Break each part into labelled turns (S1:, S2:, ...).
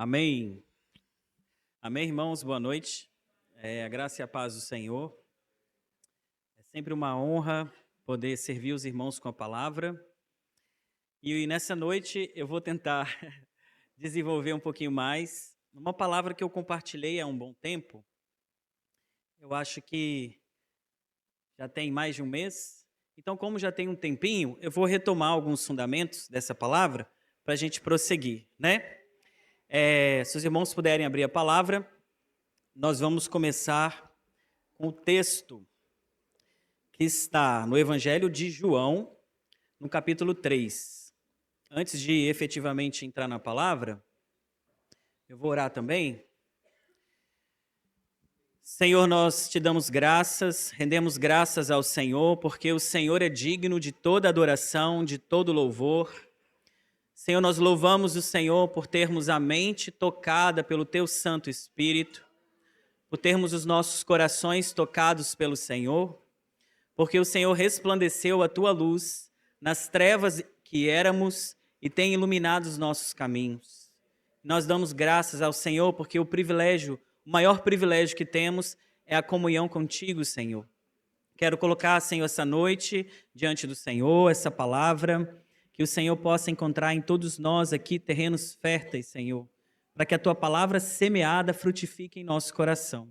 S1: Amém. Amém, irmãos, boa noite. A graça e a paz do Senhor. É sempre uma honra poder servir os irmãos com a palavra. E nessa noite eu vou tentar desenvolver um pouquinho mais uma palavra que eu compartilhei há um bom tempo. Eu acho que já tem mais de um mês. Então, como já tem um tempinho, eu vou retomar alguns fundamentos dessa palavra para a gente prosseguir, né? Se os irmãos puderem abrir a palavra, nós vamos começar com o texto que está no Evangelho de João, no capítulo 3. Antes de efetivamente entrar na palavra, eu vou orar também. Senhor, nós te damos graças, rendemos graças ao Senhor, porque o Senhor é digno de toda adoração, de todo louvor. Senhor, nós louvamos o Senhor por termos a mente tocada pelo Teu Santo Espírito, por termos os nossos corações tocados pelo Senhor, porque o Senhor resplandeceu a Tua luz nas trevas que éramos e tem iluminado os nossos caminhos. Nós damos graças ao Senhor porque o maior privilégio que temos é a comunhão contigo, Senhor. Quero colocar, Senhor, essa noite diante do Senhor, essa palavra, que o Senhor possa encontrar em todos nós aqui terrenos férteis, Senhor, para que a Tua palavra semeada frutifique em nosso coração.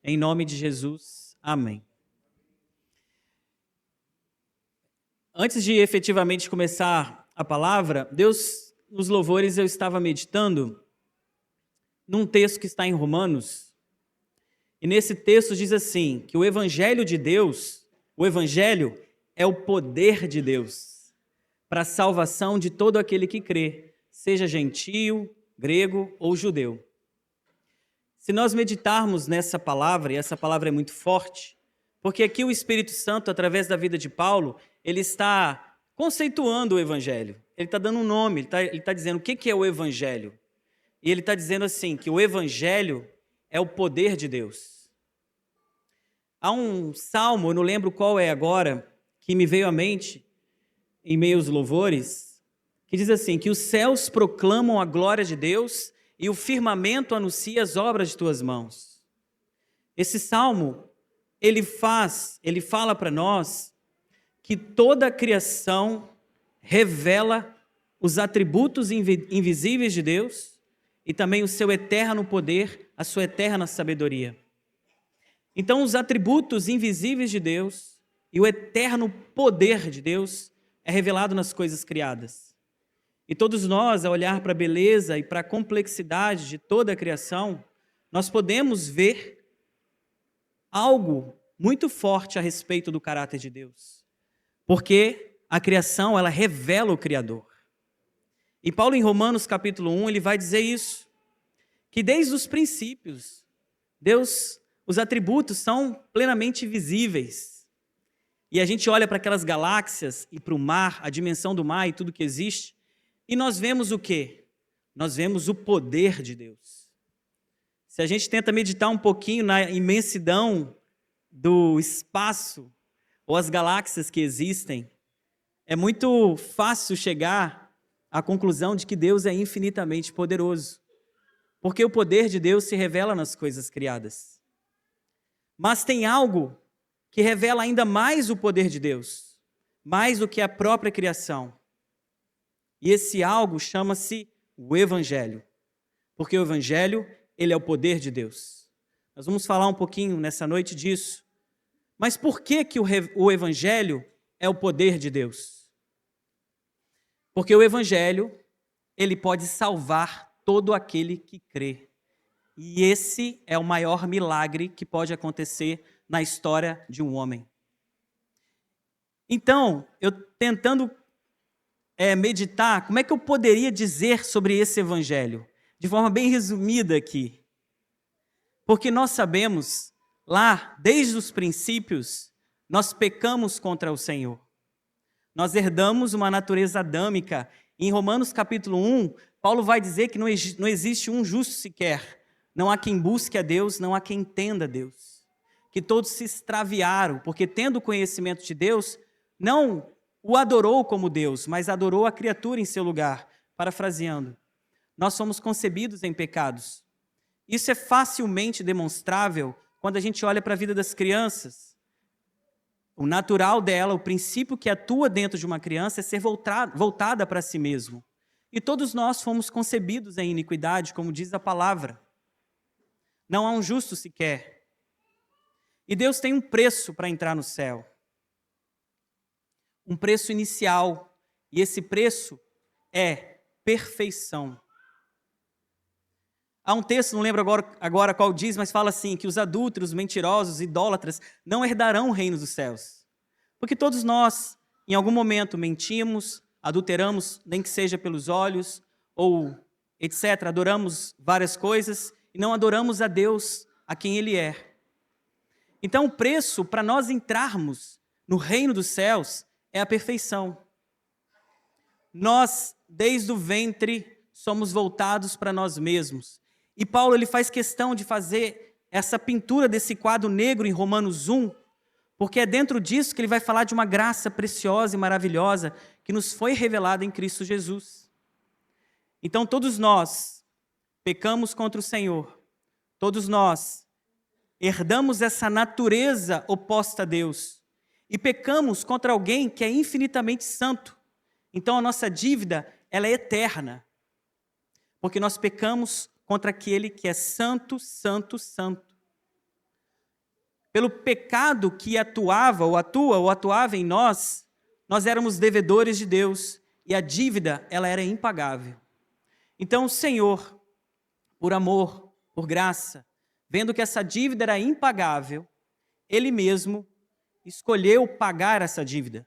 S1: Em nome de Jesus, amém. Antes de efetivamente começar a palavra, Deus, nos louvores, eu estava meditando num texto que está em Romanos, e nesse texto diz assim, que o Evangelho de Deus, o Evangelho é o poder de Deus para a salvação de todo aquele que crê, seja gentio, grego ou judeu. Se nós meditarmos nessa palavra, e essa palavra é muito forte, porque aqui o Espírito Santo, através da vida de Paulo, ele está conceituando o Evangelho, ele está dando um nome, ele está dizendo o que é o Evangelho. E ele está dizendo assim, que o Evangelho é o poder de Deus. Há um salmo, eu não lembro qual é agora, que me veio à mente, em meio aos louvores, que diz assim, que os céus proclamam a glória de Deus e o firmamento anuncia as obras de tuas mãos. Esse salmo, ele fala para nós que toda a criação revela os atributos invisíveis de Deus e também o seu eterno poder, a sua eterna sabedoria. Então, os atributos invisíveis de Deus e o eterno poder de Deus é revelado nas coisas criadas. E todos nós, ao olhar para a beleza e para a complexidade de toda a criação, nós podemos ver algo muito forte a respeito do caráter de Deus. Porque a criação, ela revela o Criador. E Paulo, em Romanos capítulo 1, ele vai dizer isso, que desde os princípios, Deus, os atributos são plenamente visíveis. E a gente olha para aquelas galáxias e para o mar, a dimensão do mar e tudo que existe, e nós vemos o quê? Nós vemos o poder de Deus. Se a gente tenta meditar um pouquinho na imensidão do espaço ou as galáxias que existem, é muito fácil chegar à conclusão de que Deus é infinitamente poderoso, porque o poder de Deus se revela nas coisas criadas. Mas tem algo que revela ainda mais o poder de Deus, mais do que a própria criação. E esse algo chama-se o Evangelho, porque o Evangelho, ele é o poder de Deus. Nós vamos falar um pouquinho nessa noite disso. Mas por que o Evangelho é o poder de Deus? Porque o Evangelho, ele pode salvar todo aquele que crê. E esse é o maior milagre que pode acontecer na história de um homem. Então, eu tentando meditar, como é que eu poderia dizer sobre esse Evangelho? De forma bem resumida aqui. Porque nós sabemos, lá, desde os princípios, nós pecamos contra o Senhor. Nós herdamos uma natureza adâmica. Em Romanos capítulo 1, Paulo vai dizer que não existe um justo sequer. Não há quem busque a Deus, não há quem entenda a Deus. Que todos se extraviaram, porque tendo conhecimento de Deus, não o adorou como Deus, mas adorou a criatura em seu lugar, parafraseando. nós somos concebidos em pecados. Isso é facilmente demonstrável quando a gente olha para a vida das crianças. O natural dela, o princípio que atua dentro de uma criança é ser voltada para si mesmo. E todos nós fomos concebidos em iniquidade, como diz a palavra. Não há um justo sequer. E Deus tem um preço para entrar no céu. Um preço inicial. E esse preço é perfeição. Há um texto, não lembro agora qual diz, mas fala assim, que os adúlteros, mentirosos, idólatras, não herdarão o reino dos céus. Porque todos nós, em algum momento, mentimos, adulteramos, nem que seja pelos olhos, ou etc., adoramos várias coisas, e não adoramos a Deus, a quem Ele é. Então, o preço para nós entrarmos no reino dos céus é a perfeição. Nós, desde o ventre, somos voltados para nós mesmos. E Paulo ele faz questão de fazer essa pintura desse quadro negro em Romanos 1, porque é dentro disso que ele vai falar de uma graça preciosa e maravilhosa que nos foi revelada em Cristo Jesus. Então todos nós pecamos contra o Senhor, todos nós herdamos essa natureza oposta a Deus e pecamos contra alguém que é infinitamente santo. Então a nossa dívida ela é eterna, porque nós pecamos contra aquele que é santo, santo, santo. Pelo pecado que atuava em nós, nós éramos devedores de Deus e a dívida, ela era impagável. Então o Senhor, por amor, por graça, vendo que essa dívida era impagável, Ele mesmo escolheu pagar essa dívida.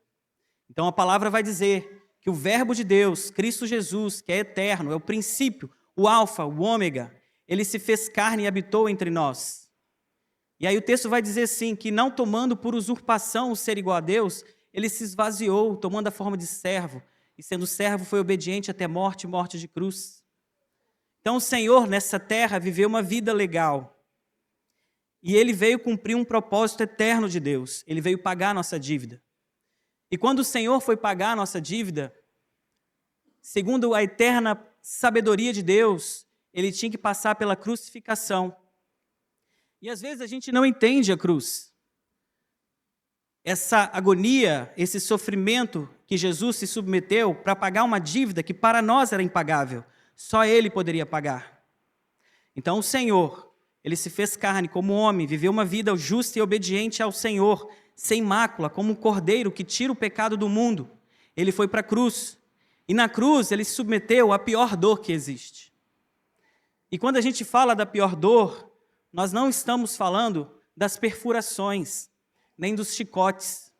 S1: Então a palavra vai dizer que o Verbo de Deus, Cristo Jesus, que é eterno, é o princípio, o alfa, o ômega, ele se fez carne e habitou entre nós. E aí o texto vai dizer assim, que não tomando por usurpação o ser igual a Deus, ele se esvaziou, tomando a forma de servo, e sendo servo foi obediente até morte de cruz. Então o Senhor nessa terra viveu uma vida legal. E ele veio cumprir um propósito eterno de Deus, ele veio pagar a nossa dívida. E quando o Senhor foi pagar a nossa dívida, segundo a eterna sabedoria de Deus, ele tinha que passar pela crucificação. E às vezes a gente não entende a cruz. Essa agonia, esse sofrimento que Jesus se submeteu para pagar uma dívida que para nós era impagável. Só Ele poderia pagar. Então o Senhor, Ele se fez carne como homem, viveu uma vida justa e obediente ao Senhor, sem mácula, como um cordeiro que tira o pecado do mundo. Ele foi para a cruz. E na cruz ele se submeteu à pior dor que existe. E quando a gente fala da pior dor, nós não estamos falando das perfurações, nem dos chicotes,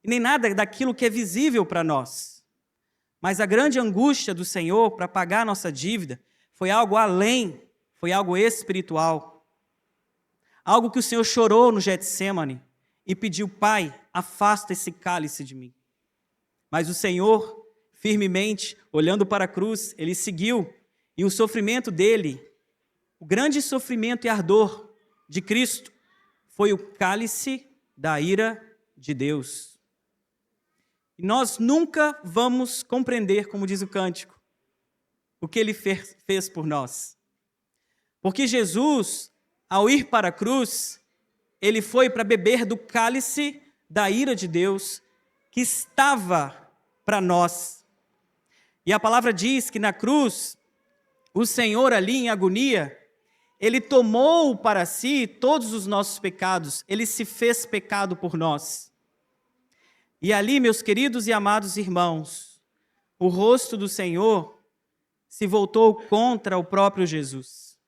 S1: e nem nada daquilo que é visível para nós. Mas a grande angústia do Senhor para pagar a nossa dívida foi algo além, foi algo espiritual. Algo que o Senhor chorou no Getsêmani e pediu, Pai, afasta esse cálice de mim. Mas o Senhor, firmemente, olhando para a cruz, ele seguiu, e o sofrimento dele, o grande sofrimento e ardor de Cristo, foi o cálice da ira de Deus. E nós nunca vamos compreender, como diz o cântico, o que ele fez por nós. Porque Jesus, ao ir para a cruz, ele foi para beber do cálice da ira de Deus, que estava para nós. E a palavra diz que na cruz, o Senhor ali em agonia, Ele tomou para si todos os nossos pecados, Ele se fez pecado por nós. E ali, meus queridos e amados irmãos, o rosto do Senhor se voltou contra o próprio Jesus.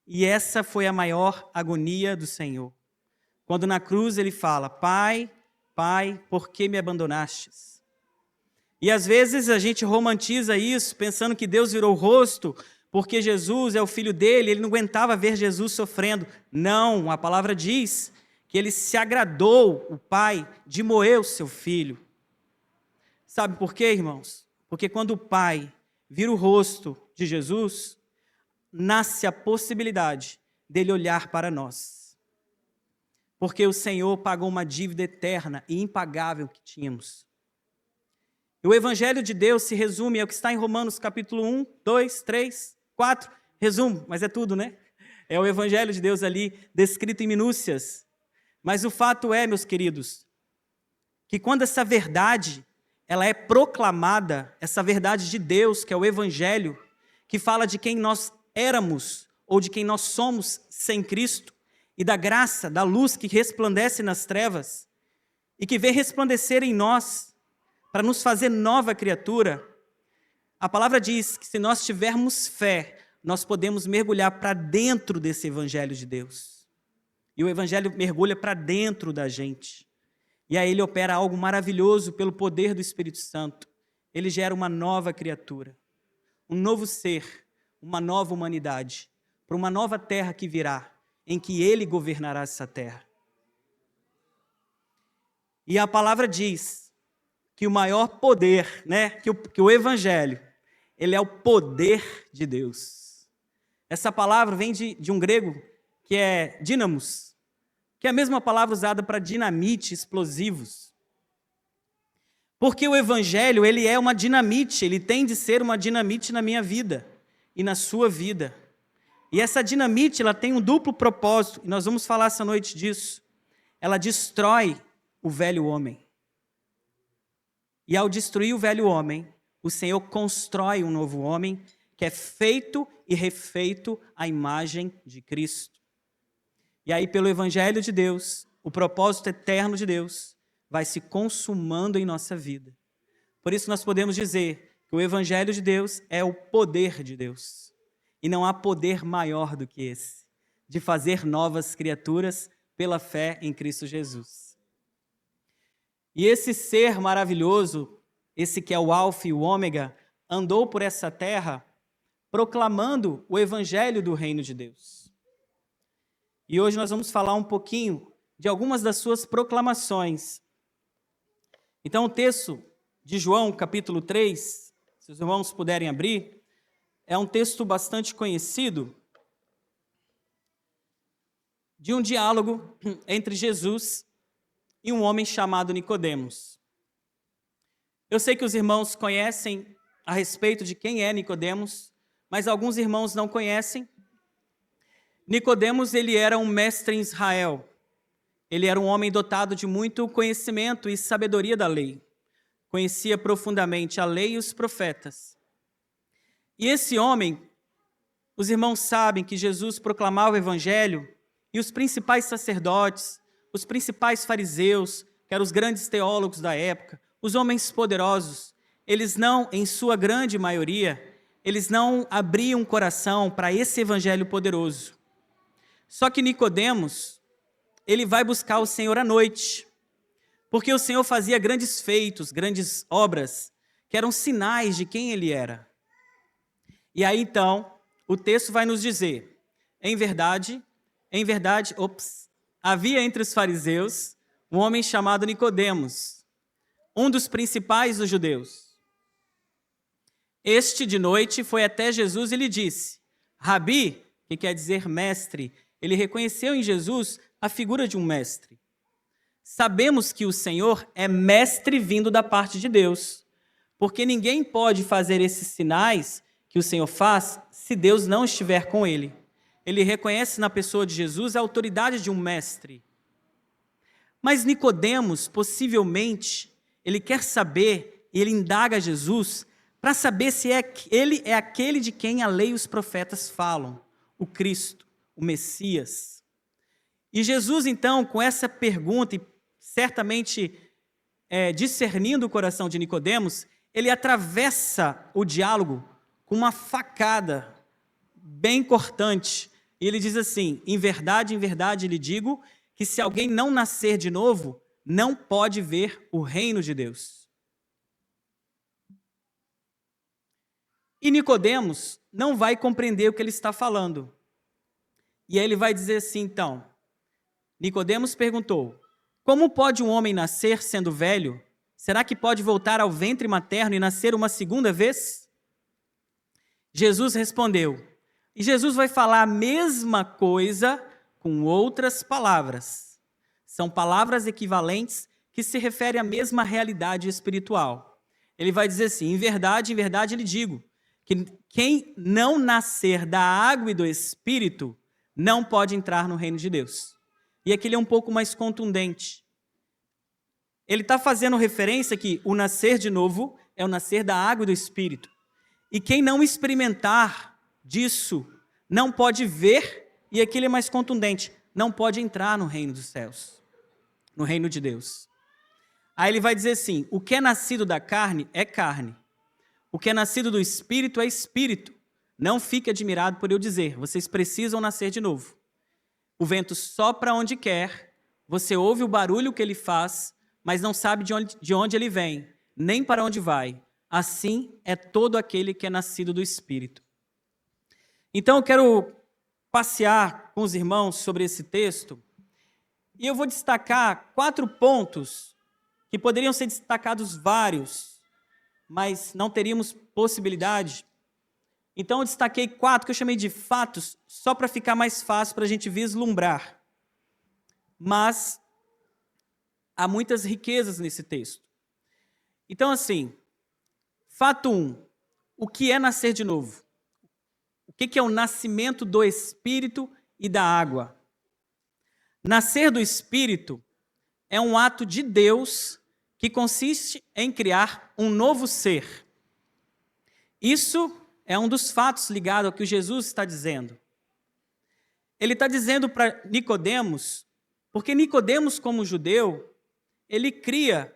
S1: E essa foi a maior agonia do Senhor. Quando na cruz Ele fala, Pai, Pai, por que me abandonastes? E às vezes a gente romantiza isso, pensando que Deus virou o rosto, porque Jesus é o filho dele, ele não aguentava ver Jesus sofrendo. Não, a palavra diz que ele se agradou, o Pai, de moer o seu filho. Sabe por quê, irmãos? Porque quando o Pai vira o rosto de Jesus, nasce a possibilidade dele olhar para nós. Porque o Senhor pagou uma dívida eterna e impagável que tínhamos. E o Evangelho de Deus se resume ao que está em Romanos capítulo 1, 2, 3, 4. Resumo, mas é tudo, né? É o Evangelho de Deus ali descrito em minúcias. Mas o fato é, meus queridos, que quando essa verdade ela é proclamada, essa verdade de Deus, que é o Evangelho, que fala de quem nós éramos ou de quem nós somos sem Cristo, e da graça, da luz que resplandece nas trevas, e que vem resplandecer em nós, para nos fazer nova criatura, a palavra diz que se nós tivermos fé, nós podemos mergulhar para dentro desse Evangelho de Deus. E o Evangelho mergulha para dentro da gente. E aí ele opera algo maravilhoso pelo poder do Espírito Santo. Ele gera uma nova criatura, um novo ser, uma nova humanidade, para uma nova terra que virá, em que ele governará essa terra. E a palavra diz que o maior poder, né, que o Evangelho, ele é o poder de Deus. Essa palavra vem de um grego que é dínamos, que é a mesma palavra usada para dinamite, explosivos. Porque o Evangelho, ele é uma dinamite, ele tem de ser uma dinamite na minha vida e na sua vida. E essa dinamite, ela tem um duplo propósito, e nós vamos falar essa noite disso. Ela destrói o velho homem. E ao destruir o velho homem, o Senhor constrói um novo homem que é feito e refeito à imagem de Cristo. E aí, pelo Evangelho de Deus, o propósito eterno de Deus vai se consumando em nossa vida. Por isso nós podemos dizer que o Evangelho de Deus é o poder de Deus. E não há poder maior do que esse, de fazer novas criaturas pela fé em Cristo Jesus. E esse ser maravilhoso, esse que é o Alfa e o Ômega, andou por essa terra proclamando o Evangelho do Reino de Deus. E hoje nós vamos falar um pouquinho de algumas das suas proclamações. Então o texto de João, capítulo 3, se os irmãos puderem abrir, é um texto bastante conhecido de um diálogo entre Jesus e um homem chamado Nicodemos. Eu sei que os irmãos conhecem a respeito de quem é Nicodemos, mas alguns irmãos não conhecem. Nicodemos, ele era um mestre em Israel. Ele era um homem dotado de muito conhecimento e sabedoria da lei. Conhecia profundamente a lei e os profetas. E esse homem, os irmãos sabem que Jesus proclamava o Evangelho e os principais sacerdotes, os principais fariseus, que eram os grandes teólogos da época, os homens poderosos, eles não, em sua grande maioria, eles não abriam o coração para esse Evangelho poderoso. Só que Nicodemos, ele vai buscar o Senhor à noite, porque o Senhor fazia grandes feitos, grandes obras, que eram sinais de quem ele era. E aí então, o texto vai nos dizer, em verdade, havia entre os fariseus um homem chamado Nicodemos, um dos principais dos judeus. Este de noite foi até Jesus e lhe disse, Rabi, que quer dizer mestre. Ele reconheceu em Jesus a figura de um mestre. Sabemos que o Senhor é mestre vindo da parte de Deus, porque ninguém pode fazer esses sinais que o Senhor faz se Deus não estiver com ele. Ele reconhece na pessoa de Jesus a autoridade de um mestre. Mas Nicodemos, possivelmente, ele quer saber, e ele indaga Jesus, para saber se ele é aquele de quem a lei e os profetas falam, o Cristo, o Messias. E Jesus, então, com essa pergunta, e certamente discernindo o coração de Nicodemos, ele atravessa o diálogo com uma facada bem cortante. E ele diz assim, em verdade, lhe digo, que se alguém não nascer de novo, não pode ver o reino de Deus. E Nicodemos não vai compreender o que ele está falando. E aí ele vai dizer assim, então, Nicodemos perguntou, como pode um homem nascer sendo velho? Será que pode voltar ao ventre materno e nascer uma segunda vez? Jesus respondeu, e Jesus vai falar a mesma coisa com outras palavras. São palavras equivalentes que se referem à mesma realidade espiritual. Ele vai dizer assim: em verdade lhe digo, que quem não nascer da água e do Espírito não pode entrar no reino de Deus. E aqui ele é um pouco mais contundente. Ele está fazendo referência que o nascer de novo é o nascer da água e do Espírito. E quem não experimentar disso não pode ver, e aqui ele é mais contundente, não pode entrar no reino dos céus, no reino de Deus. Aí ele vai dizer assim: o que é nascido da carne é carne, o que é nascido do Espírito é Espírito. Não fique admirado por eu dizer, vocês precisam nascer de novo. O vento sopra onde quer, você ouve o barulho que ele faz, mas não sabe de onde ele vem, nem para onde vai. Assim é todo aquele que é nascido do Espírito. Então eu quero passear com os irmãos sobre esse texto, e eu vou destacar 4 pontos, que poderiam ser destacados vários, mas não teríamos possibilidade. Então eu destaquei 4 que eu chamei de fatos, só para ficar mais fácil para a gente vislumbrar. Mas há muitas riquezas nesse texto. Então assim, fato 1, o que é nascer de novo? O que é o nascimento do Espírito e da água? Nascer do Espírito é um ato de Deus que consiste em criar um novo ser. Isso é um dos fatos ligados ao que Jesus está dizendo. Ele está dizendo para Nicodemos, porque Nicodemos, como judeu, ele cria,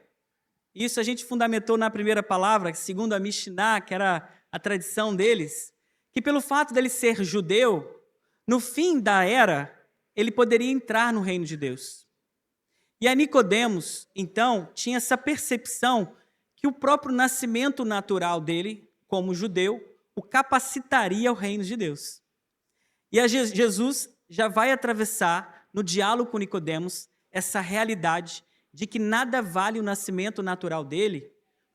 S1: isso a gente fundamentou na primeira palavra, segundo a Mishnah, que era a tradição deles, que pelo fato dele ser judeu, no fim da era, ele poderia entrar no reino de Deus. E a Nicodemos, então, tinha essa percepção que o próprio nascimento natural dele, como judeu, o capacitaria ao reino de Deus. E Jesus já vai atravessar, no diálogo com Nicodemos, essa realidade de que nada vale o nascimento natural dele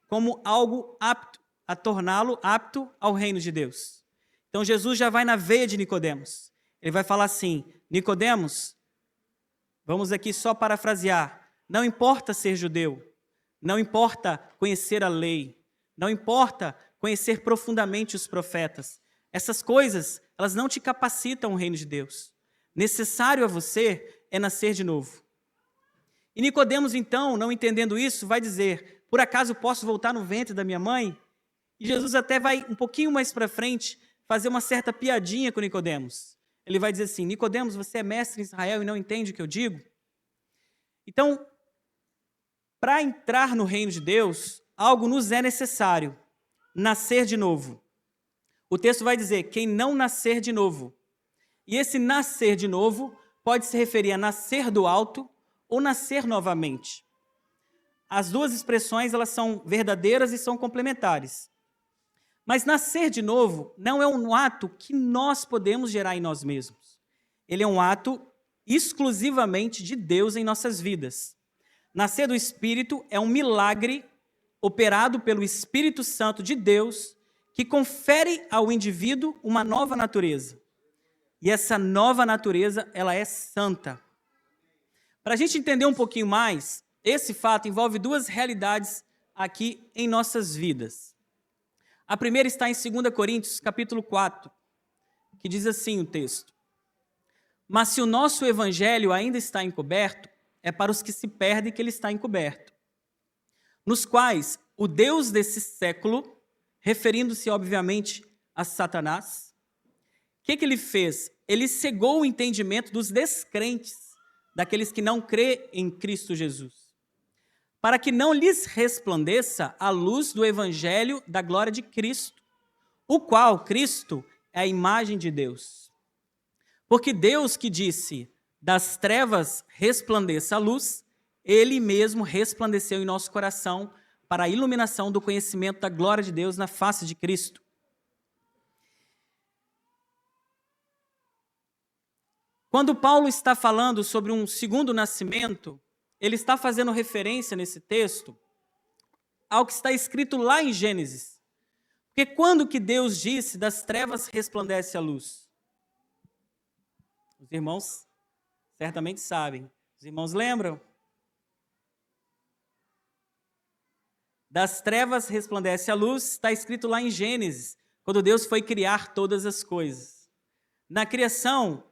S1: como algo apto a torná-lo apto ao reino de Deus. Então Jesus já vai na veia de Nicodemos. Ele vai falar assim: Nicodemos, vamos aqui só parafrasear, não importa ser judeu, não importa conhecer a lei, não importa conhecer profundamente os profetas. Essas coisas, elas não te capacitam ao reino de Deus. Necessário a você é nascer de novo. E Nicodemos, então, não entendendo isso, vai dizer: por acaso posso voltar no ventre da minha mãe? E Jesus até vai um pouquinho mais para frente fazer uma certa piadinha com Nicodemos. Ele vai dizer assim: Nicodemos, você é mestre em Israel e não entende o que eu digo? Então, para entrar no reino de Deus, algo nos é necessário: nascer de novo. O texto vai dizer: quem não nascer de novo. E esse nascer de novo pode se referir a nascer do alto ou nascer novamente. As duas expressões, elas são verdadeiras e são complementares. Mas nascer de novo não é um ato que nós podemos gerar em nós mesmos. Ele é um ato exclusivamente de Deus em nossas vidas. Nascer do Espírito é um milagre operado pelo Espírito Santo de Deus que confere ao indivíduo uma nova natureza. E essa nova natureza, ela é santa. Para a gente entender um pouquinho mais, esse fato envolve 2 realidades aqui em nossas vidas. A primeira está em 2 Coríntios, capítulo 4, que diz assim o texto: mas se o nosso evangelho ainda está encoberto, é para os que se perdem que ele está encoberto, nos quais o Deus desse século, referindo-se obviamente a Satanás, o que ele fez? Ele cegou o entendimento dos descrentes, daqueles que não crê em Cristo Jesus, para que não lhes resplandeça a luz do evangelho da glória de Cristo, o qual, Cristo, é a imagem de Deus. Porque Deus que disse, das trevas resplandeça a luz, Ele mesmo resplandeceu em nosso coração para a iluminação do conhecimento da glória de Deus na face de Cristo. Quando Paulo está falando sobre um segundo nascimento, ele está fazendo referência nesse texto ao que está escrito lá em Gênesis. Porque quando que Deus disse, das trevas resplandece a luz? Os irmãos certamente sabem. Os irmãos lembram? Das trevas resplandece a luz, está escrito lá em Gênesis, quando Deus foi criar todas as coisas. Na criação,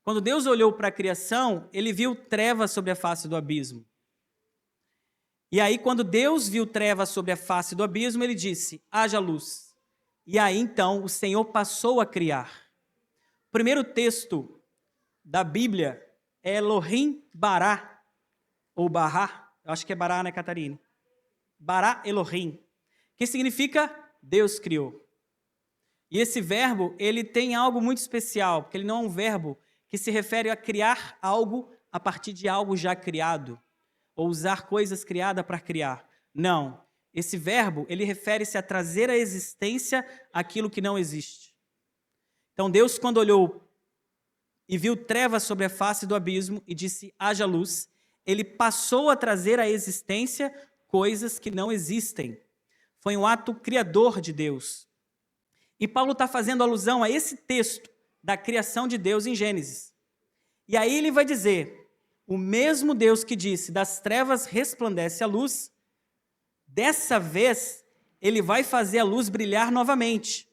S1: quando Deus olhou para a criação, ele viu trevas sobre a face do abismo. E aí, quando Deus viu trevas sobre a face do abismo, ele disse, haja luz. E aí, então, o Senhor passou a criar. O primeiro texto da Bíblia é Elohim Bará, ou Bará, eu acho que é Bará, né, Catarina? Bará Elohim, que significa Deus criou. E esse verbo, ele tem algo muito especial, porque ele não é um verbo que se refere a criar algo a partir de algo já criado, ou usar coisas criadas para criar. Não. Esse verbo, ele refere-se a trazer à existência aquilo que não existe. Então, Deus, quando olhou e viu trevas sobre a face do abismo e disse, haja luz, ele passou a trazer à existência coisas que não existem. Foi um ato criador de Deus. E Paulo está fazendo alusão a esse texto da criação de Deus em Gênesis. E aí ele vai dizer, o mesmo Deus que disse, das trevas resplandece a luz, dessa vez ele vai fazer a luz brilhar novamente.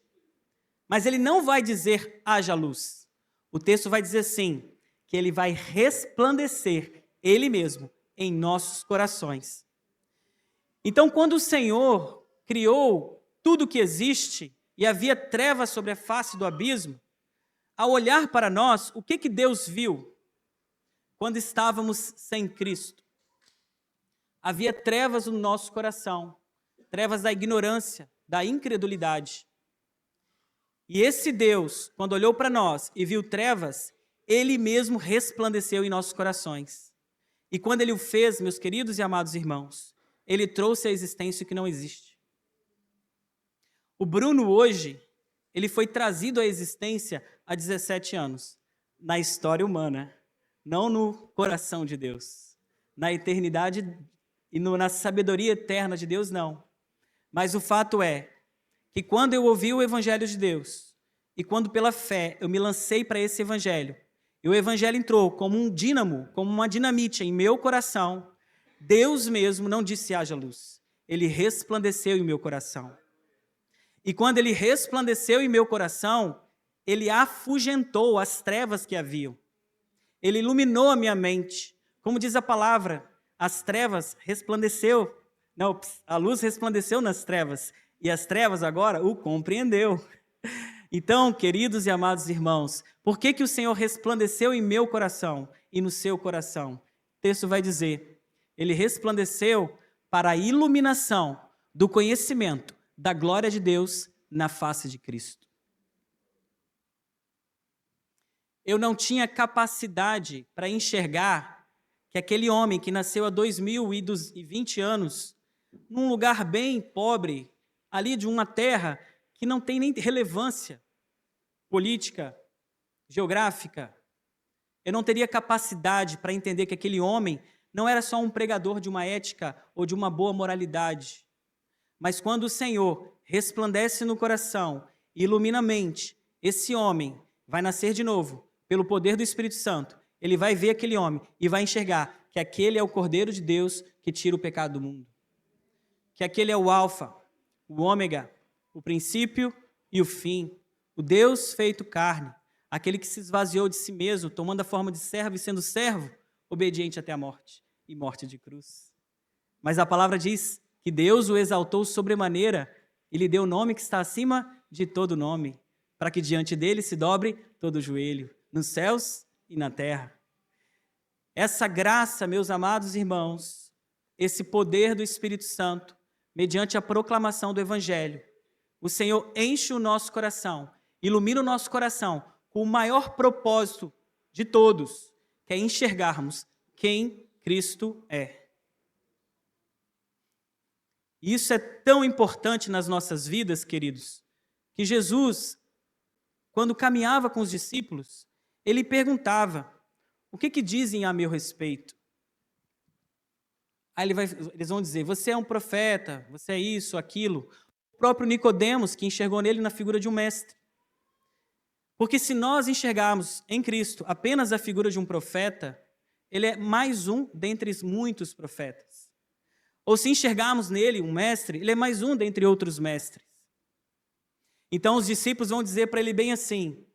S1: Mas ele não vai dizer, haja luz. O texto vai dizer assim, que ele vai resplandecer ele mesmo em nossos corações. Então, quando o Senhor criou tudo que existe e havia trevas sobre a face do abismo, ao olhar para nós, o que Deus viu quando estávamos sem Cristo? Havia trevas no nosso coração, trevas da ignorância, da incredulidade. E esse Deus, quando olhou para nós e viu trevas, ele mesmo resplandeceu em nossos corações. E quando ele o fez, meus queridos e amados irmãos, ele trouxe à existência o que não existe. O Bruno hoje, ele foi trazido à existência há 17 anos, na história humana, não no coração de Deus. Na eternidade e na sabedoria eterna de Deus, não. Mas o fato é que quando eu ouvi o Evangelho de Deus, e quando pela fé eu me lancei para esse Evangelho, e o Evangelho entrou como um dínamo, como uma dinamite em meu coração, Deus mesmo não disse haja luz, ele resplandeceu em meu coração. E quando ele resplandeceu em meu coração, ele afugentou as trevas que haviam. Ele iluminou a minha mente. Como diz a palavra, as trevas resplandeceu. Não, a luz resplandeceu nas trevas. E as trevas agora o compreendeu. Então, queridos e amados irmãos, por que o Senhor resplandeceu em meu coração e no seu coração? O texto vai dizer, ele resplandeceu para a iluminação do conhecimento da glória de Deus na face de Cristo. Eu não tinha capacidade para enxergar que aquele homem que nasceu há 2020 anos, num lugar bem pobre, ali de uma terra que não tem nem relevância política, geográfica, eu não teria capacidade para entender que aquele homem não era só um pregador de uma ética ou de uma boa moralidade. Mas quando o Senhor resplandece no coração e ilumina a mente, esse homem vai nascer de novo, pelo poder do Espírito Santo. Ele vai ver aquele homem e vai enxergar que aquele é o Cordeiro de Deus que tira o pecado do mundo. Que aquele é o alfa, o ômega, o princípio e o fim. O Deus feito carne, aquele que se esvaziou de si mesmo, tomando a forma de servo e sendo servo, obediente até a morte, e morte de cruz. Mas a palavra diz que Deus o exaltou sobremaneira e lhe deu o nome que está acima de todo nome, para que diante dele se dobre todo o joelho, nos céus e na terra. Essa graça, meus amados irmãos, esse poder do Espírito Santo, mediante a proclamação do Evangelho, o Senhor enche o nosso coração, ilumina o nosso coração com o maior propósito de todos, que é enxergarmos quem Cristo é. E isso é tão importante nas nossas vidas, queridos, que Jesus, quando caminhava com os discípulos, ele perguntava, o que dizem a meu respeito? Aí eles vão dizer, você é um profeta, você é isso, aquilo. O próprio Nicodemos, que enxergou nele na figura de um mestre. Porque se nós enxergarmos em Cristo apenas a figura de um profeta, ele é mais um dentre muitos profetas. Ou se enxergarmos nele um mestre, ele é mais um dentre outros mestres. Então os discípulos vão dizer para ele bem assim: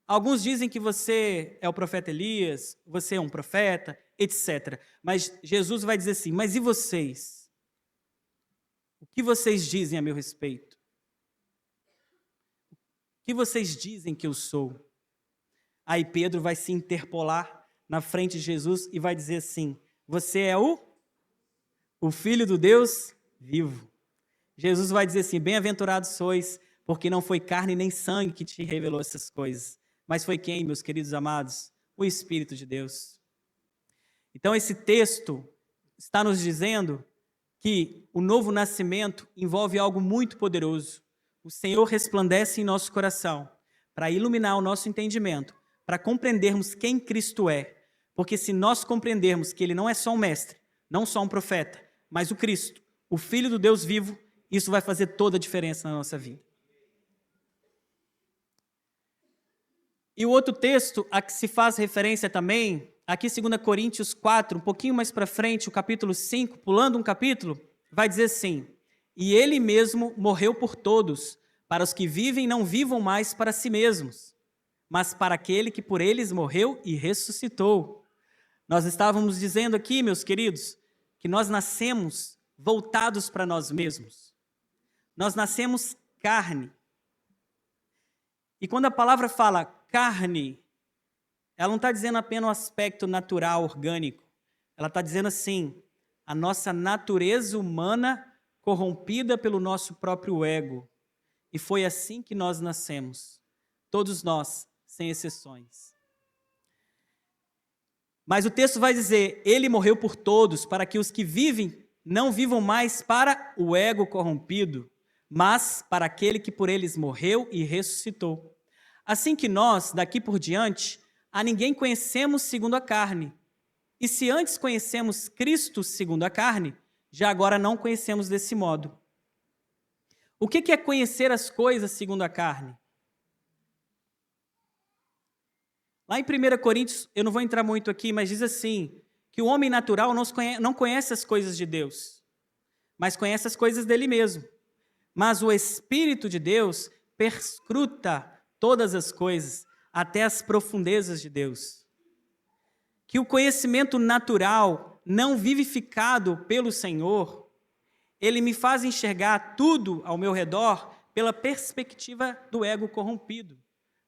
S1: alguns dizem que você é o profeta Elias, você é um profeta, etc. Mas Jesus vai dizer assim: mas e vocês? O que vocês dizem a meu respeito? O que vocês dizem que eu sou? Aí Pedro vai se interpolar na frente de Jesus e vai dizer assim: você é o Filho do Deus vivo. Jesus vai dizer assim: bem-aventurados sois, porque não foi carne nem sangue que te revelou essas coisas, mas foi quem, meus queridos amados? O Espírito de Deus. Então esse texto está nos dizendo que o novo nascimento envolve algo muito poderoso. O Senhor resplandece em nosso coração para iluminar o nosso entendimento, para compreendermos quem Cristo é. Porque se nós compreendermos que Ele não é só um mestre, não só um profeta, mas o Cristo, o Filho do Deus vivo, isso vai fazer toda a diferença na nossa vida. E o outro texto a que se faz referência também, aqui 2 Coríntios 4, um pouquinho mais para frente, o capítulo 5, pulando um capítulo, vai dizer assim: e Ele mesmo morreu por todos, para os que vivem não vivam mais para si mesmos, mas para aquele que por eles morreu e ressuscitou. Nós estávamos dizendo aqui, meus queridos, que nós nascemos voltados para nós mesmos. Nós nascemos carne. E quando a palavra fala carne, ela não está dizendo apenas o aspecto natural, orgânico. Ela está dizendo assim, a nossa natureza humana corrompida pelo nosso próprio ego. E foi assim que nós nascemos. Todos nós, sem exceções. Mas o texto vai dizer, Ele morreu por todos, para que os que vivem não vivam mais para o ego corrompido, mas para aquele que por eles morreu e ressuscitou. Assim que nós, daqui por diante, a ninguém conhecemos segundo a carne. E se antes conhecemos Cristo segundo a carne, já agora não conhecemos desse modo. O que é conhecer as coisas segundo a carne? Lá em 1 Coríntios, eu não vou entrar muito aqui, mas diz assim, que o homem natural não conhece as coisas de Deus, mas conhece as coisas dele mesmo. Mas o Espírito de Deus perscruta todas as coisas, até as profundezas de Deus. Que o conhecimento natural, não vivificado pelo Senhor, ele me faz enxergar tudo ao meu redor pela perspectiva do ego corrompido,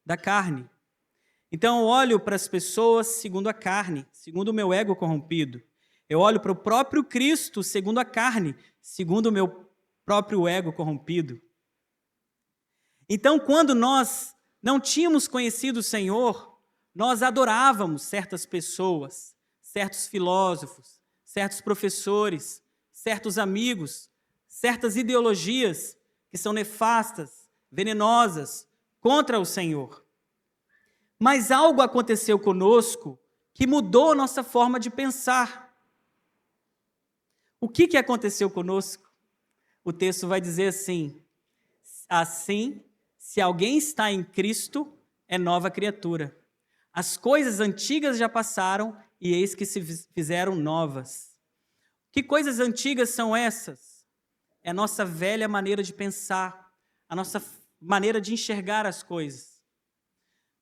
S1: da carne. Então eu olho para as pessoas segundo a carne, segundo o meu ego corrompido. Eu olho para o próprio Cristo segundo a carne, segundo o meu próprio ego corrompido. Então, quando nós não tínhamos conhecido o Senhor, nós adorávamos certas pessoas, certos filósofos, certos professores, certos amigos, certas ideologias que são nefastas, venenosas, contra o Senhor. Mas algo aconteceu conosco que mudou a nossa forma de pensar. O que aconteceu conosco? O texto vai dizer assim, assim, se alguém está em Cristo, é nova criatura. As coisas antigas já passaram e eis que se fizeram novas. Que coisas antigas são essas? É a nossa velha maneira de pensar, a nossa maneira de enxergar as coisas.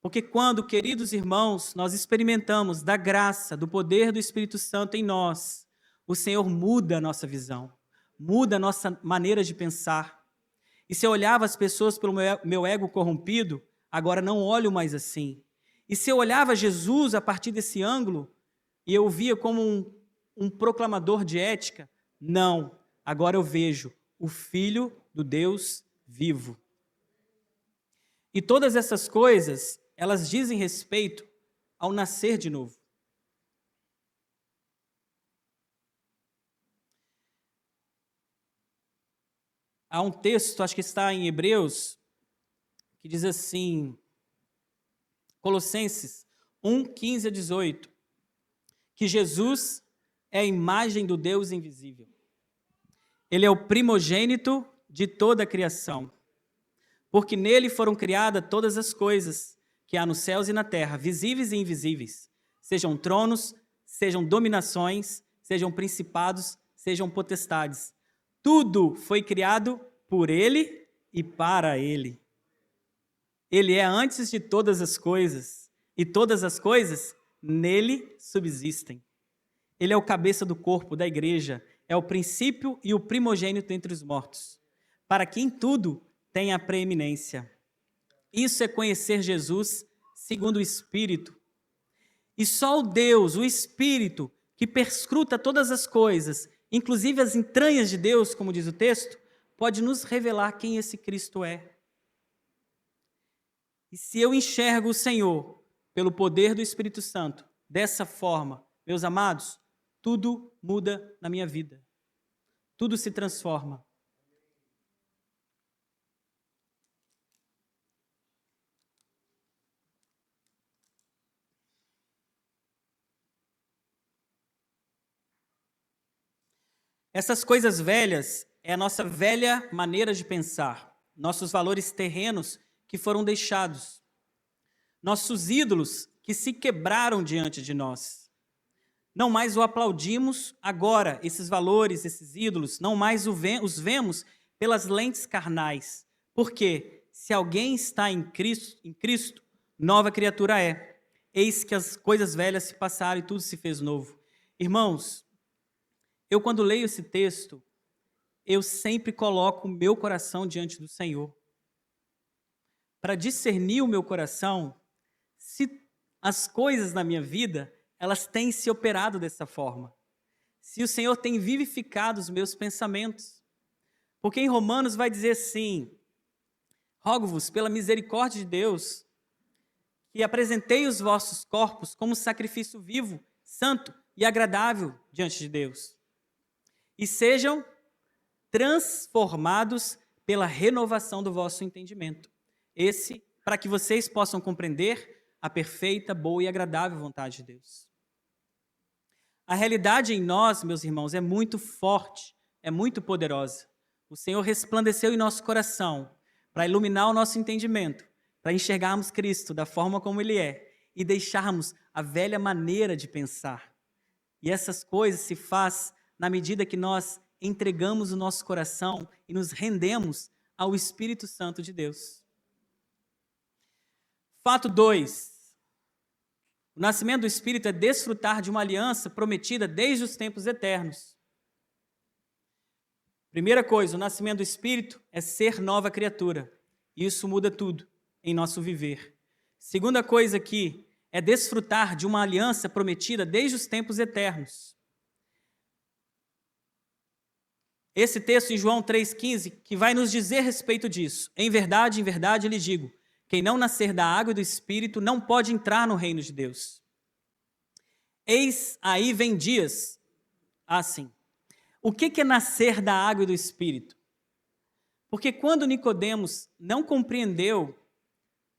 S1: Porque quando, queridos irmãos, nós experimentamos da graça, do poder do Espírito Santo em nós, o Senhor muda a nossa visão, muda a nossa maneira de pensar. E se eu olhava as pessoas pelo meu ego corrompido, agora não olho mais assim. E se eu olhava Jesus a partir desse ângulo, e eu via como um proclamador de ética, não, agora eu vejo o Filho do Deus vivo. E todas essas coisas, elas dizem respeito ao nascer de novo. Há um texto, acho que está em Hebreus, que diz assim, Colossenses 1, 15 a 18, que Jesus é a imagem do Deus invisível. Ele é o primogênito de toda a criação, porque nele foram criadas todas as coisas que há nos céus e na terra, visíveis e invisíveis, sejam tronos, sejam dominações, sejam principados, sejam potestades. Tudo foi criado por ele e para ele. Ele é antes de todas as coisas, e todas as coisas nele subsistem. Ele é o cabeça do corpo da igreja, é o princípio e o primogênito entre os mortos, para que em tudo tenha preeminência. Isso é conhecer Jesus segundo o Espírito. E só o Deus, o Espírito, que perscruta todas as coisas, inclusive as entranhas de Deus, como diz o texto, pode nos revelar quem esse Cristo é. E se eu enxergo o Senhor pelo poder do Espírito Santo dessa forma, meus amados, tudo muda na minha vida. Tudo se transforma. Essas coisas velhas é a nossa velha maneira de pensar, nossos valores terrenos que foram deixados, nossos ídolos que se quebraram diante de nós. Não mais o aplaudimos agora, esses valores, esses ídolos, não mais os vemos pelas lentes carnais. Porque se alguém está em Cristo, nova criatura é. Eis que as coisas velhas se passaram e tudo se fez novo. Irmãos, eu quando leio esse texto, eu sempre coloco o meu coração diante do Senhor. Para discernir o meu coração, se as coisas na minha vida, elas têm se operado dessa forma. Se o Senhor tem vivificado os meus pensamentos. Porque em Romanos vai dizer assim: rogo-vos pela misericórdia de Deus, que apresentei os vossos corpos como sacrifício vivo, santo e agradável diante de Deus. E sejam transformados pela renovação do vosso entendimento. Esse, para que vocês possam compreender a perfeita, boa e agradável vontade de Deus. A realidade em nós, meus irmãos, é muito forte, é muito poderosa. O Senhor resplandeceu em nosso coração para iluminar o nosso entendimento, para enxergarmos Cristo da forma como Ele é e deixarmos a velha maneira de pensar. E essas coisas se faz na medida que nós entregamos o nosso coração e nos rendemos ao Espírito Santo de Deus. Fato 2. O nascimento do Espírito é desfrutar de uma aliança prometida desde os tempos eternos. Primeira coisa, o nascimento do Espírito é ser nova criatura. Isso muda tudo em nosso viver. Segunda coisa aqui é desfrutar de uma aliança prometida desde os tempos eternos. Esse texto em João 3,15, que vai nos dizer a respeito disso. Em verdade, lhe digo, quem não nascer da água e do Espírito não pode entrar no reino de Deus. Eis aí vem dias, assim. O que é nascer da água e do Espírito? Porque quando Nicodemos não compreendeu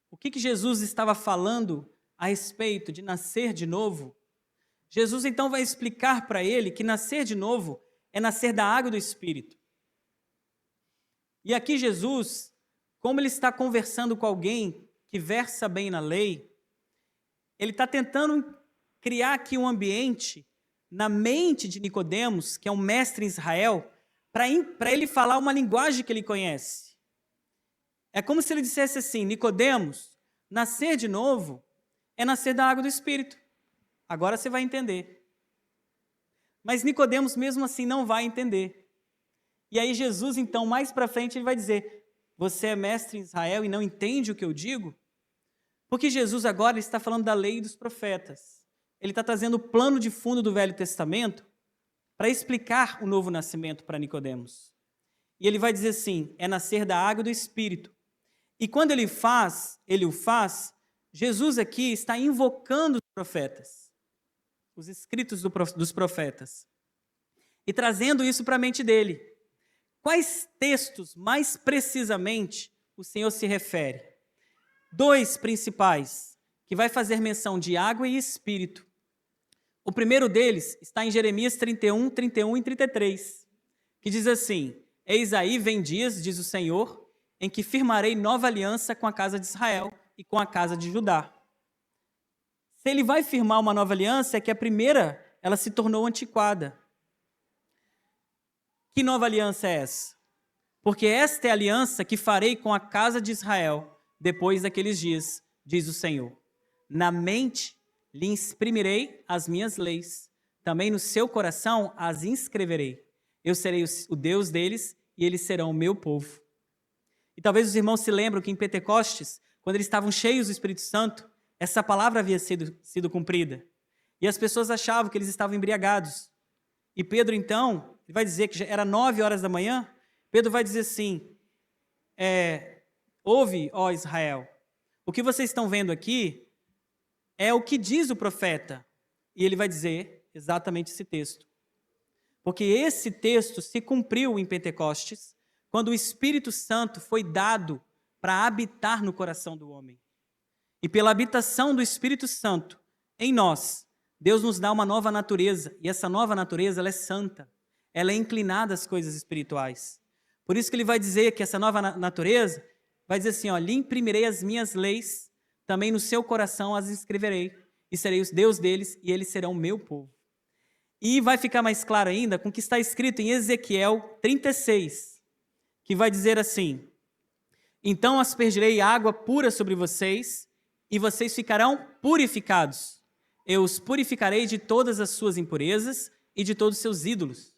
S1: o que Jesus estava falando a respeito de nascer de novo, Jesus então vai explicar para ele que nascer de novo é nascer da água e do Espírito. E aqui Jesus, como ele está conversando com alguém que versa bem na lei, ele está tentando criar aqui um ambiente na mente de Nicodemos, que é um mestre em Israel, para ele falar uma linguagem que ele conhece. É como se ele dissesse assim: Nicodemos, nascer de novo é nascer da água do Espírito. Agora você vai entender. Mas Nicodemos mesmo assim não vai entender. E aí Jesus, então, mais para frente, ele vai dizer: você é mestre em Israel e não entende o que eu digo? Porque Jesus agora está falando da lei e dos profetas. Ele está trazendo o plano de fundo do Velho Testamento para explicar o novo nascimento para Nicodemos. E ele vai dizer assim: é nascer da água e do Espírito. E quando ele o faz, Jesus aqui está invocando os profetas, os escritos dos profetas, e trazendo isso para a mente dele. Quais textos, mais precisamente, o Senhor se refere? 2 principais, que vai fazer menção de água e Espírito. O primeiro deles está em Jeremias 31, 31 e 33, que diz assim: eis aí vem dias, diz o Senhor, em que firmarei nova aliança com a casa de Israel e com a casa de Judá. Se ele vai firmar uma nova aliança, é que a primeira, ela se tornou antiquada. Que nova aliança é essa? Porque esta é a aliança que farei com a casa de Israel depois daqueles dias, diz o Senhor. Na mente lhe exprimirei as minhas leis, também no seu coração as inscreverei. Eu serei o Deus deles e eles serão o meu povo. E talvez os irmãos se lembram que em Pentecostes, quando eles estavam cheios do Espírito Santo, essa palavra havia sido cumprida. E as pessoas achavam que eles estavam embriagados. E Pedro, então, ele vai dizer que já era 9 horas da manhã, Pedro vai dizer assim, ouve, ó Israel, o que vocês estão vendo aqui é o que diz o profeta. E ele vai dizer exatamente esse texto. Porque esse texto se cumpriu em Pentecostes, quando o Espírito Santo foi dado para habitar no coração do homem. E pela habitação do Espírito Santo em nós, Deus nos dá uma nova natureza. E essa nova natureza, ela é santa. Ela é inclinada às coisas espirituais. Por isso que ele vai dizer que essa nova natureza, vai dizer assim, ó, lhe imprimirei as minhas leis, também no seu coração as escreverei, e serei o Deus deles, e eles serão o meu povo. E vai ficar mais claro ainda com o que está escrito em Ezequiel 36, que vai dizer assim, então aspergirei água pura sobre vocês, e vocês ficarão purificados. Eu os purificarei de todas as suas impurezas e de todos os seus ídolos.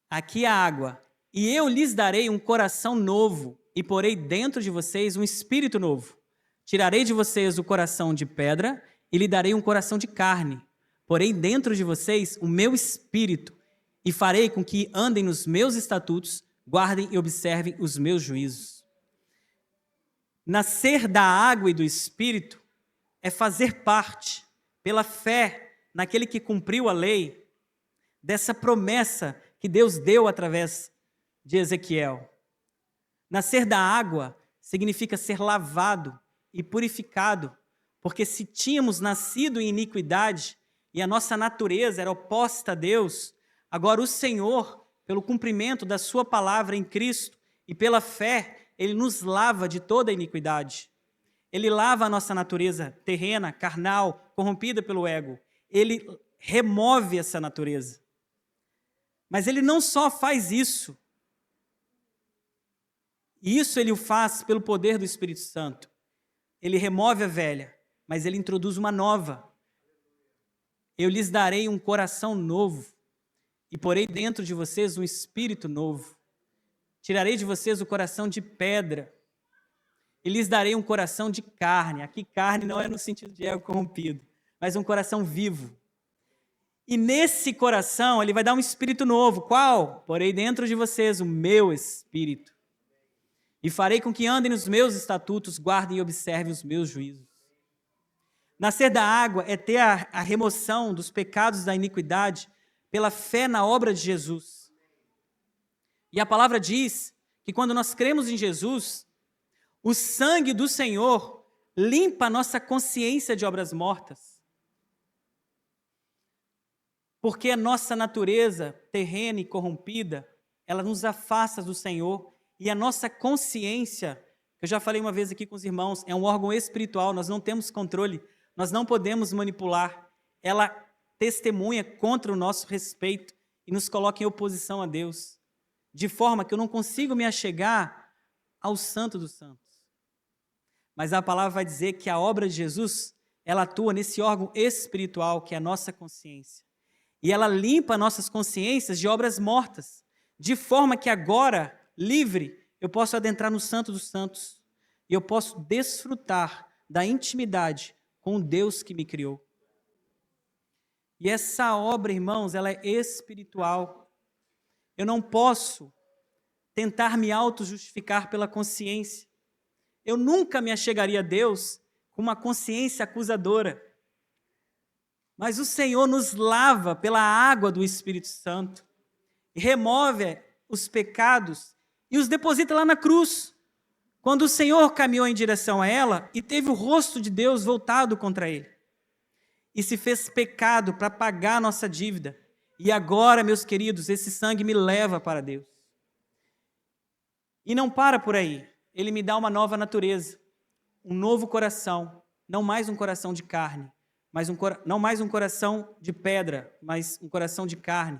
S1: Aqui a água. E eu lhes darei um coração novo, e porei dentro de vocês um espírito novo. Tirarei de vocês o coração de pedra, e lhe darei um coração de carne. Porei dentro de vocês o meu espírito, e farei com que andem nos meus estatutos, guardem e observem os meus juízos. Nascer da água e do espírito é fazer parte, pela fé naquele que cumpriu a lei, dessa promessa que Deus deu através de Ezequiel. Nascer da água significa ser lavado e purificado, porque se tínhamos nascido em iniquidade e a nossa natureza era oposta a Deus, agora o Senhor, pelo cumprimento da sua palavra em Cristo e pela fé, Ele nos lava de toda a iniquidade. Ele lava a nossa natureza terrena, carnal, corrompida pelo ego. Ele remove essa natureza. Mas Ele não só faz isso. Isso Ele o faz pelo poder do Espírito Santo. Ele remove a velha, mas Ele introduz uma nova. Eu lhes darei um coração novo e porei dentro de vocês um espírito novo. Tirarei de vocês o coração de pedra e lhes darei um coração de carne. Aqui carne não é no sentido de ego corrompido, mas um coração vivo. E nesse coração Ele vai dar um espírito novo. Qual? Porei dentro de vocês o meu espírito. E farei com que andem nos meus estatutos, guardem e observem os meus juízos. Nascer da água é ter a remoção dos pecados da iniquidade pela fé na obra de Jesus. E a palavra diz que quando nós cremos em Jesus, o sangue do Senhor limpa a nossa consciência de obras mortas. Porque a nossa natureza terrena e corrompida, ela nos afasta do Senhor. E a nossa consciência, eu já falei uma vez aqui com os irmãos, é um órgão espiritual, nós não temos controle, nós não podemos manipular. Ela testemunha contra o nosso respeito e nos coloca em oposição a Deus, de forma que eu não consigo me achegar ao Santo dos Santos. Mas a palavra vai dizer que a obra de Jesus, ela atua nesse órgão espiritual que é a nossa consciência. E ela limpa nossas consciências de obras mortas, de forma que agora, livre, eu posso adentrar no Santo dos Santos e eu posso desfrutar da intimidade com o Deus que me criou. E essa obra, irmãos, ela é espiritual. Eu não posso tentar me auto-justificar pela consciência. Eu nunca me achegaria a Deus com uma consciência acusadora. Mas o Senhor nos lava pela água do Espírito Santo, e remove os pecados e os deposita lá na cruz. Quando o Senhor caminhou em direção a ela e teve o rosto de Deus voltado contra ele. E se fez pecado para pagar a nossa dívida. E agora, meus queridos, esse sangue me leva para Deus. E não para por aí. Ele me dá uma nova natureza, um novo coração, não mais um coração de carne, não mais um coração de pedra, mas um coração de carne.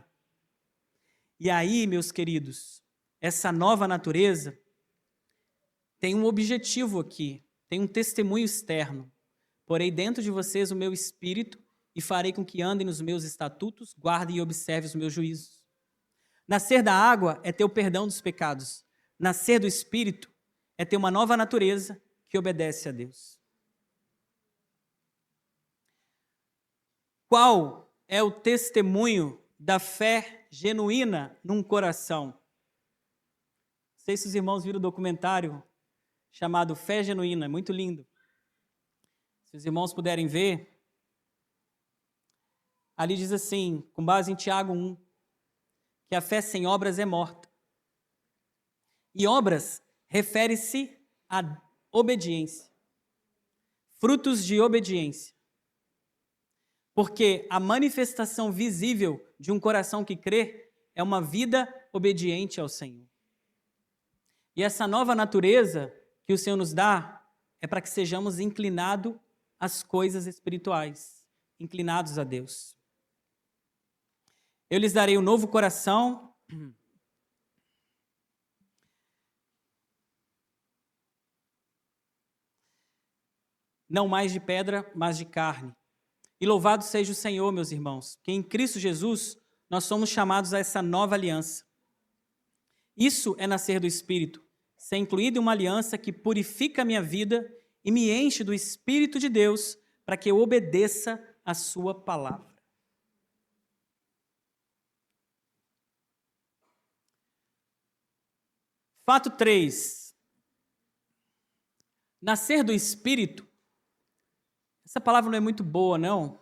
S1: E aí, meus queridos, essa nova natureza tem um objetivo aqui, tem um testemunho externo. Porei dentro de vocês o meu espírito e farei com que andem nos meus estatutos, guardem e observem os meus juízos. Nascer da água é ter o perdão dos pecados. Nascer do espírito é ter uma nova natureza que obedece a Deus. Qual é o testemunho da fé genuína num coração? Não sei se os irmãos viram o documentário chamado Fé Genuína, é muito lindo. Se os irmãos puderem ver, ali diz assim, com base em Tiago 1, que a fé sem obras é morta. E obras refere-se à obediência, frutos de obediência. Porque a manifestação visível de um coração que crê é uma vida obediente ao Senhor. E essa nova natureza que o Senhor nos dá é para que sejamos inclinados às coisas espirituais, inclinados a Deus. Eu lhes darei um novo coração, não mais de pedra, mas de carne. E louvado seja o Senhor, meus irmãos, que em Cristo Jesus nós somos chamados a essa nova aliança. Isso é nascer do Espírito, ser incluído em uma aliança que purifica a minha vida e me enche do Espírito de Deus para que eu obedeça a sua palavra. Fato 3. Nascer do Espírito, essa palavra não é muito boa, não.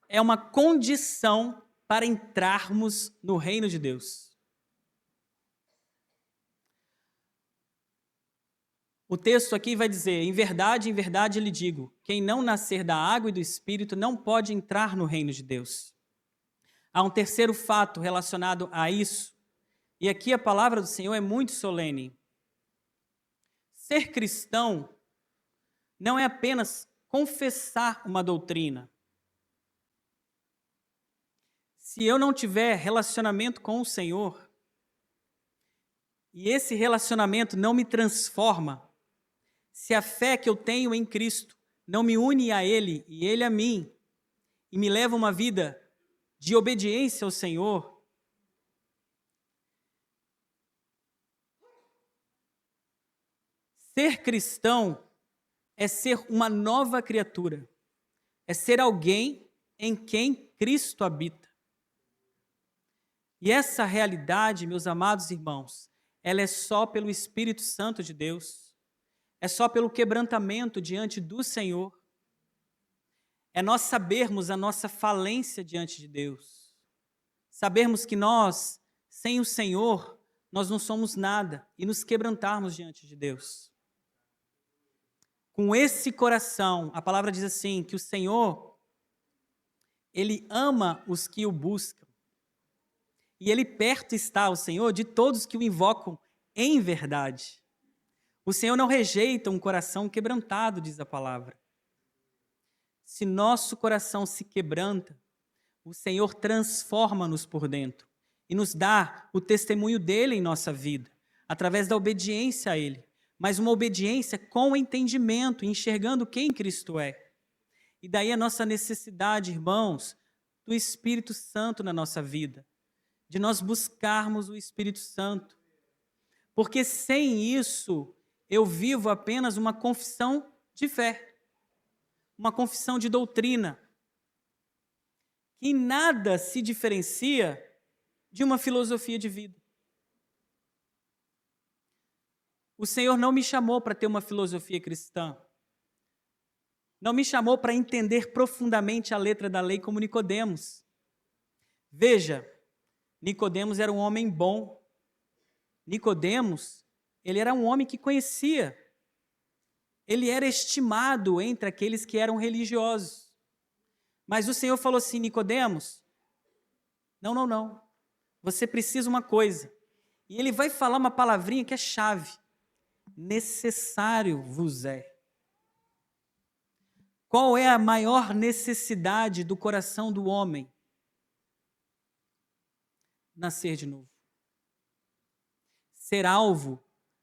S1: É uma condição para entrarmos no reino de Deus. O texto aqui vai dizer, em verdade lhe digo, quem não nascer da água e do Espírito não pode entrar no reino de Deus. Há um terceiro fato relacionado a isso, e aqui a palavra do Senhor é muito solene. Ser cristão não é apenas confessar uma doutrina. Se eu não tiver relacionamento com o Senhor, e esse relacionamento não me transforma, se a fé que eu tenho em Cristo não me une a Ele e Ele a mim, e me leva uma vida de obediência ao Senhor, ser cristão é ser uma nova criatura, é ser alguém em quem Cristo habita. E essa realidade, meus amados irmãos, ela é só pelo Espírito Santo de Deus, é só pelo quebrantamento diante do Senhor, é nós sabermos a nossa falência diante de Deus, sabermos que nós, sem o Senhor, nós não somos nada e nos quebrantarmos diante de Deus. Com esse coração, a palavra diz assim, que o Senhor, Ele ama os que o buscam. E Ele perto está, o Senhor, de todos que o invocam em verdade. O Senhor não rejeita um coração quebrantado, diz a palavra. Se nosso coração se quebranta, o Senhor transforma-nos por dentro e nos dá o testemunho dEle em nossa vida, através da obediência a Ele. Mas uma obediência com entendimento, enxergando quem Cristo é. E daí a nossa necessidade, irmãos, do Espírito Santo na nossa vida, de nós buscarmos o Espírito Santo. Porque sem isso, eu vivo apenas uma confissão de fé, uma confissão de doutrina, que em nada se diferencia de uma filosofia de vida. O Senhor não me chamou para ter uma filosofia cristã. Não me chamou para entender profundamente a letra da lei como Nicodemos. Veja, Nicodemos era um homem bom. Nicodemos, ele era um homem que conhecia. Ele era estimado entre aqueles que eram religiosos. Mas o Senhor falou assim, Nicodemos, não. Você precisa uma coisa. E ele vai falar uma palavrinha que é chave. Necessário vos é. Qual é a maior necessidade do coração do homem? nascer de novo. Ser alvo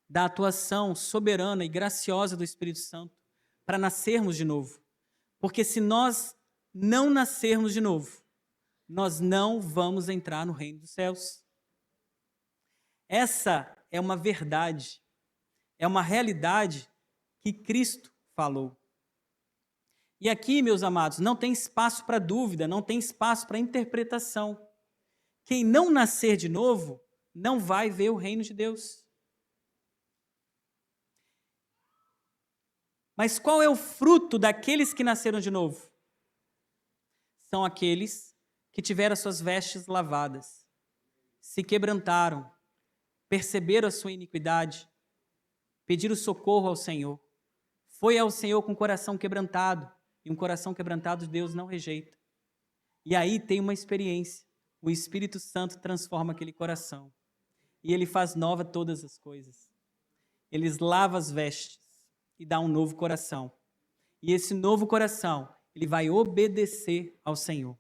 S1: da atuação soberana e graciosa do Espírito Santo para nascermos de novo. Porque se nós não nascermos de novo, nós não vamos entrar no reino dos céus. Essa é uma verdade, é uma realidade que Cristo falou. E aqui, meus amados, não tem espaço para dúvida, não tem espaço para interpretação. Quem não nascer de novo não vai ver o reino de Deus. Mas qual é o fruto daqueles que nasceram de novo? São aqueles que tiveram as suas vestes lavadas, se quebrantaram, perceberam a sua iniquidade, pediram socorro ao Senhor. Foi ao Senhor com o coração quebrantado, e um coração quebrantado Deus não rejeita. E aí tem uma experiência, o Espírito Santo transforma aquele coração, e ele faz nova todas as coisas. Ele lava as vestes e dá um novo coração. E esse novo coração, ele vai obedecer ao Senhor.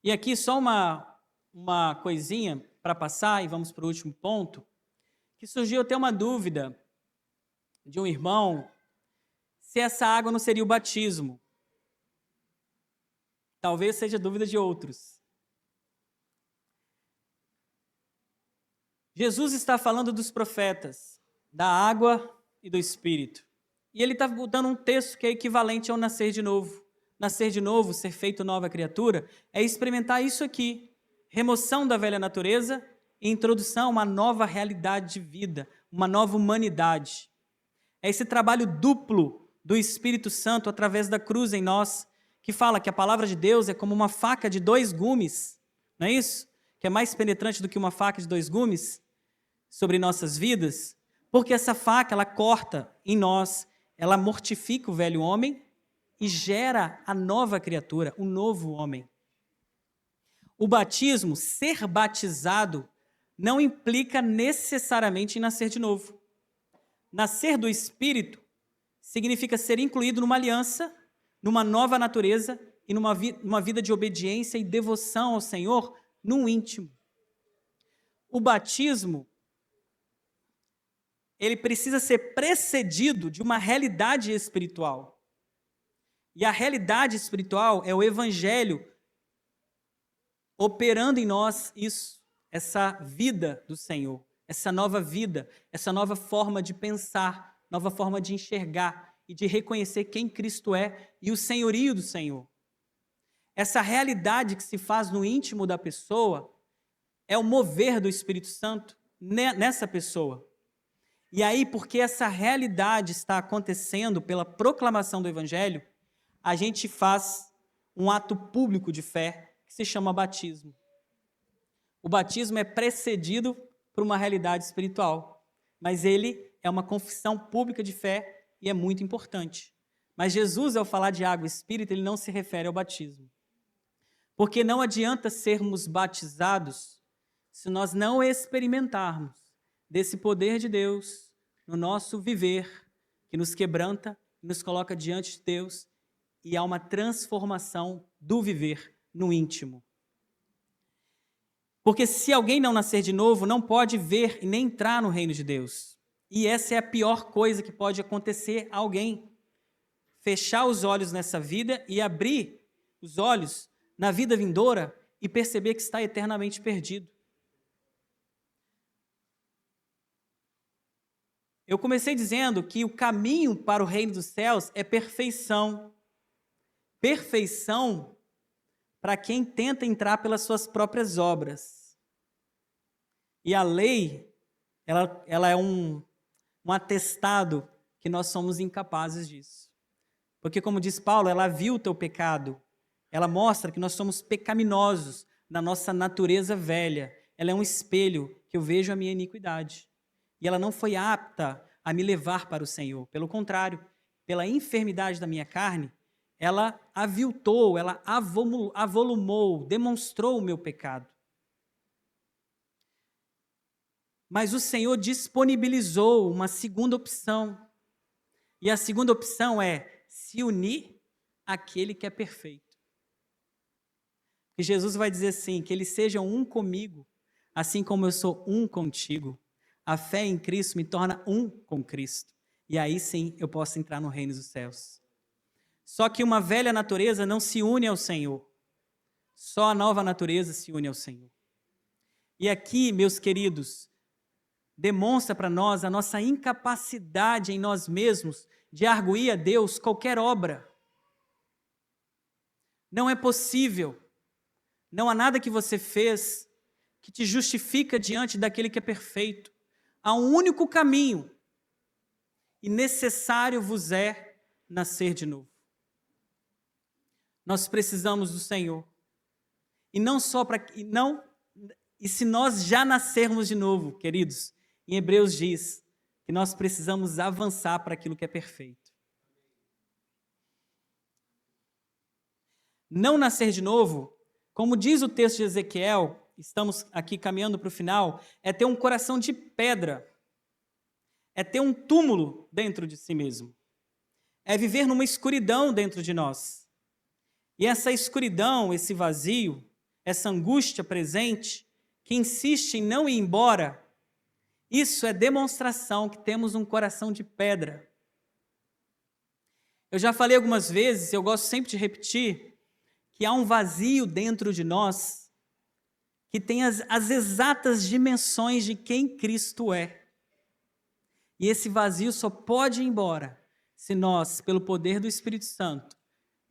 S1: E aqui só uma coisinha para passar, e vamos para o último ponto, que surgiu até uma dúvida de um irmão, se essa água não seria o batismo. Talvez seja dúvida de outros. Jesus está falando dos profetas, da água e do Espírito. E ele está dando um texto que é equivalente ao nascer de novo. Nascer de novo, ser feito nova criatura, é experimentar isso aqui. Remoção da velha natureza e introdução a uma nova realidade de vida, uma nova humanidade. É esse trabalho duplo do Espírito Santo através da cruz em nós, que fala que a palavra de Deus é como uma faca de 2 gumes, não é isso? Que é mais penetrante do que uma faca de 2 gumes sobre nossas vidas, porque essa faca, ela corta em nós, ela mortifica o velho homem e gera a nova criatura, o novo homem. O batismo, ser batizado, não implica necessariamente em nascer de novo. Nascer do Espírito significa ser incluído numa aliança, numa nova natureza e numa vida de obediência e devoção ao Senhor no íntimo. O batismo, ele precisa ser precedido de uma realidade espiritual. E a realidade espiritual é o Evangelho operando em nós isso, essa vida do Senhor, essa nova vida, essa nova forma de pensar, nova forma de enxergar e de reconhecer quem Cristo é e o senhorio do Senhor. Essa realidade que se faz no íntimo da pessoa é o mover do Espírito Santo nessa pessoa. E aí, porque essa realidade está acontecendo pela proclamação do Evangelho, a gente faz um ato público de fé que se chama batismo. O batismo é precedido por uma realidade espiritual, mas ele é uma confissão pública de fé e é muito importante. Mas Jesus, ao falar de água e espírito, ele não se refere ao batismo. Porque não adianta sermos batizados se nós não experimentarmos desse poder de Deus no nosso viver, que nos quebranta, nos coloca diante de Deus, e há uma transformação do viver no íntimo. Porque se alguém não nascer de novo, não pode ver e nem entrar no reino de Deus. E essa é a pior coisa que pode acontecer a alguém. Fechar os olhos nessa vida e abrir os olhos na vida vindoura e perceber que está eternamente perdido. Eu comecei dizendo que o caminho para o reino dos céus é perfeição. Perfeição para quem tenta entrar pelas suas próprias obras. E a lei, ela é um atestado que nós somos incapazes disso. Porque, como diz Paulo, ela viu o teu pecado. Ela mostra que nós somos pecaminosos na nossa natureza velha. Ela é um espelho que eu vejo a minha iniquidade. E ela não foi apta a me levar para o Senhor. Pelo contrário, pela enfermidade da minha carne, ela aviltou, ela avolumou, demonstrou o meu pecado. Mas o Senhor disponibilizou uma segunda opção. E a segunda opção é se unir àquele que é perfeito. que Jesus vai dizer assim, que eles sejam um comigo, assim como eu sou um contigo. A fé em Cristo me torna um com Cristo. E aí sim eu posso entrar no reino dos céus. Só que uma velha natureza não se une ao Senhor. Só a nova natureza se une ao Senhor. E aqui, meus queridos, demonstra para nós a nossa incapacidade em nós mesmos de arguir a Deus qualquer obra. Não é possível. Não há nada que você fez que te justifica diante daquele que é perfeito. Há um único caminho, e necessário vos é nascer de novo. Nós precisamos do Senhor. E não só para e se nós já nascermos de novo, queridos, em Hebreus diz que nós precisamos avançar para aquilo que é perfeito. Não nascer de novo, como diz o texto de Ezequiel, estamos aqui caminhando para o final, é ter um coração de pedra, é ter um túmulo dentro de si mesmo, é viver numa escuridão dentro de nós. E essa escuridão, esse vazio, essa angústia presente, que insiste em não ir embora, isso é demonstração que temos um coração de pedra. Eu já falei algumas vezes, eu gosto sempre de repetir, que há um vazio dentro de nós que tem as exatas dimensões de quem Cristo é. E esse vazio só pode ir embora se nós, pelo poder do Espírito Santo,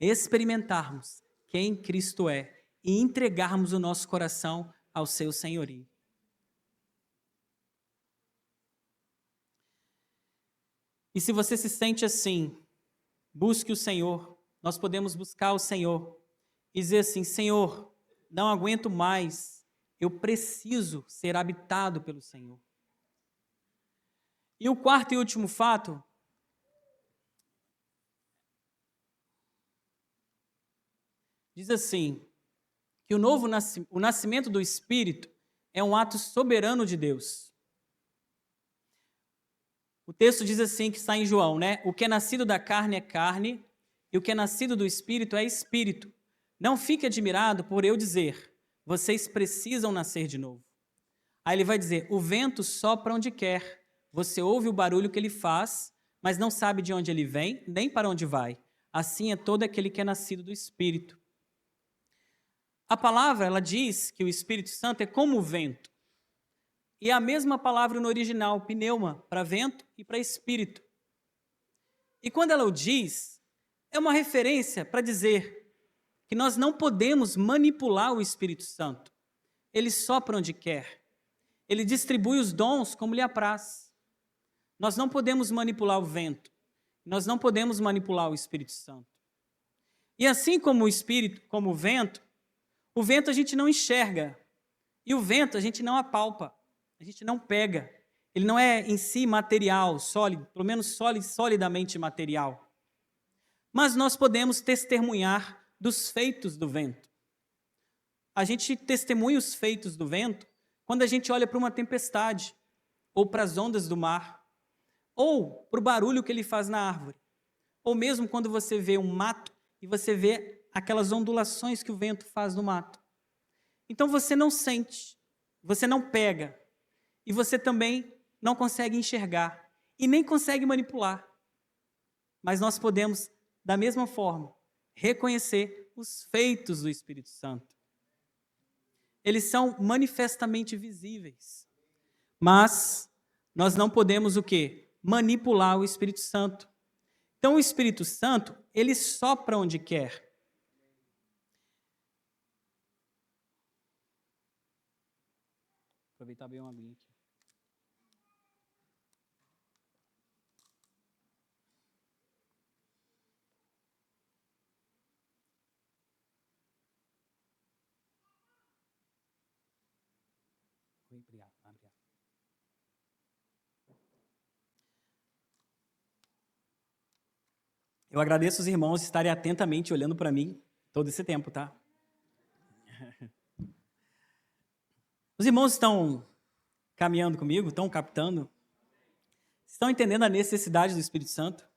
S1: experimentarmos quem Cristo é e entregarmos o nosso coração ao seu senhorio. E se você se sente assim, busque o Senhor. Nós podemos buscar o Senhor e dizer assim: Senhor, não aguento mais, eu preciso ser habitado pelo Senhor. E o quarto e último fato diz assim, que o nascimento do Espírito é um ato soberano de Deus. O texto diz assim, que está em João, né? O que é nascido da carne é carne, e o que é nascido do Espírito é Espírito. Não fique admirado por eu dizer, vocês precisam nascer de novo. Aí ele vai dizer, o vento sopra onde quer, você ouve o barulho que ele faz, mas não sabe de onde ele vem, nem para onde vai. Assim é todo aquele que é nascido do Espírito. A palavra, ela diz que o Espírito Santo é como o vento. E é a mesma palavra no original, pneuma, para vento e para espírito. E quando ela o diz, é uma referência para dizer que nós não podemos manipular o Espírito Santo. Ele sopra onde quer. Ele distribui os dons como lhe apraz. Nós não podemos manipular o vento. Nós não podemos manipular o Espírito Santo. E assim como o Espírito, como o vento a gente não enxerga. E o vento a gente não apalpa. A gente não pega. Ele não é em si material, sólido, pelo menos solidamente material. Mas nós podemos testemunhar dos feitos do vento. A gente testemunha os feitos do vento quando a gente olha para uma tempestade, ou para as ondas do mar, ou para o barulho que ele faz na árvore, ou mesmo quando você vê um mato e você vê aquelas ondulações que o vento faz no mato. Então você não sente, você não pega, e você também não consegue enxergar, e nem consegue manipular. Mas nós podemos, da mesma forma, reconhecer os feitos do Espírito Santo. Eles são manifestamente visíveis. Mas nós não podemos o quê? Manipular o Espírito Santo. Então o Espírito Santo, ele sopra onde quer. Aproveitar bem uma aguinha aqui. Obrigado. Eu agradeço os irmãos estarem atentamente olhando para mim todo esse tempo, tá? Os irmãos estão caminhando comigo, estão captando? Estão entendendo a necessidade do Espírito Santo?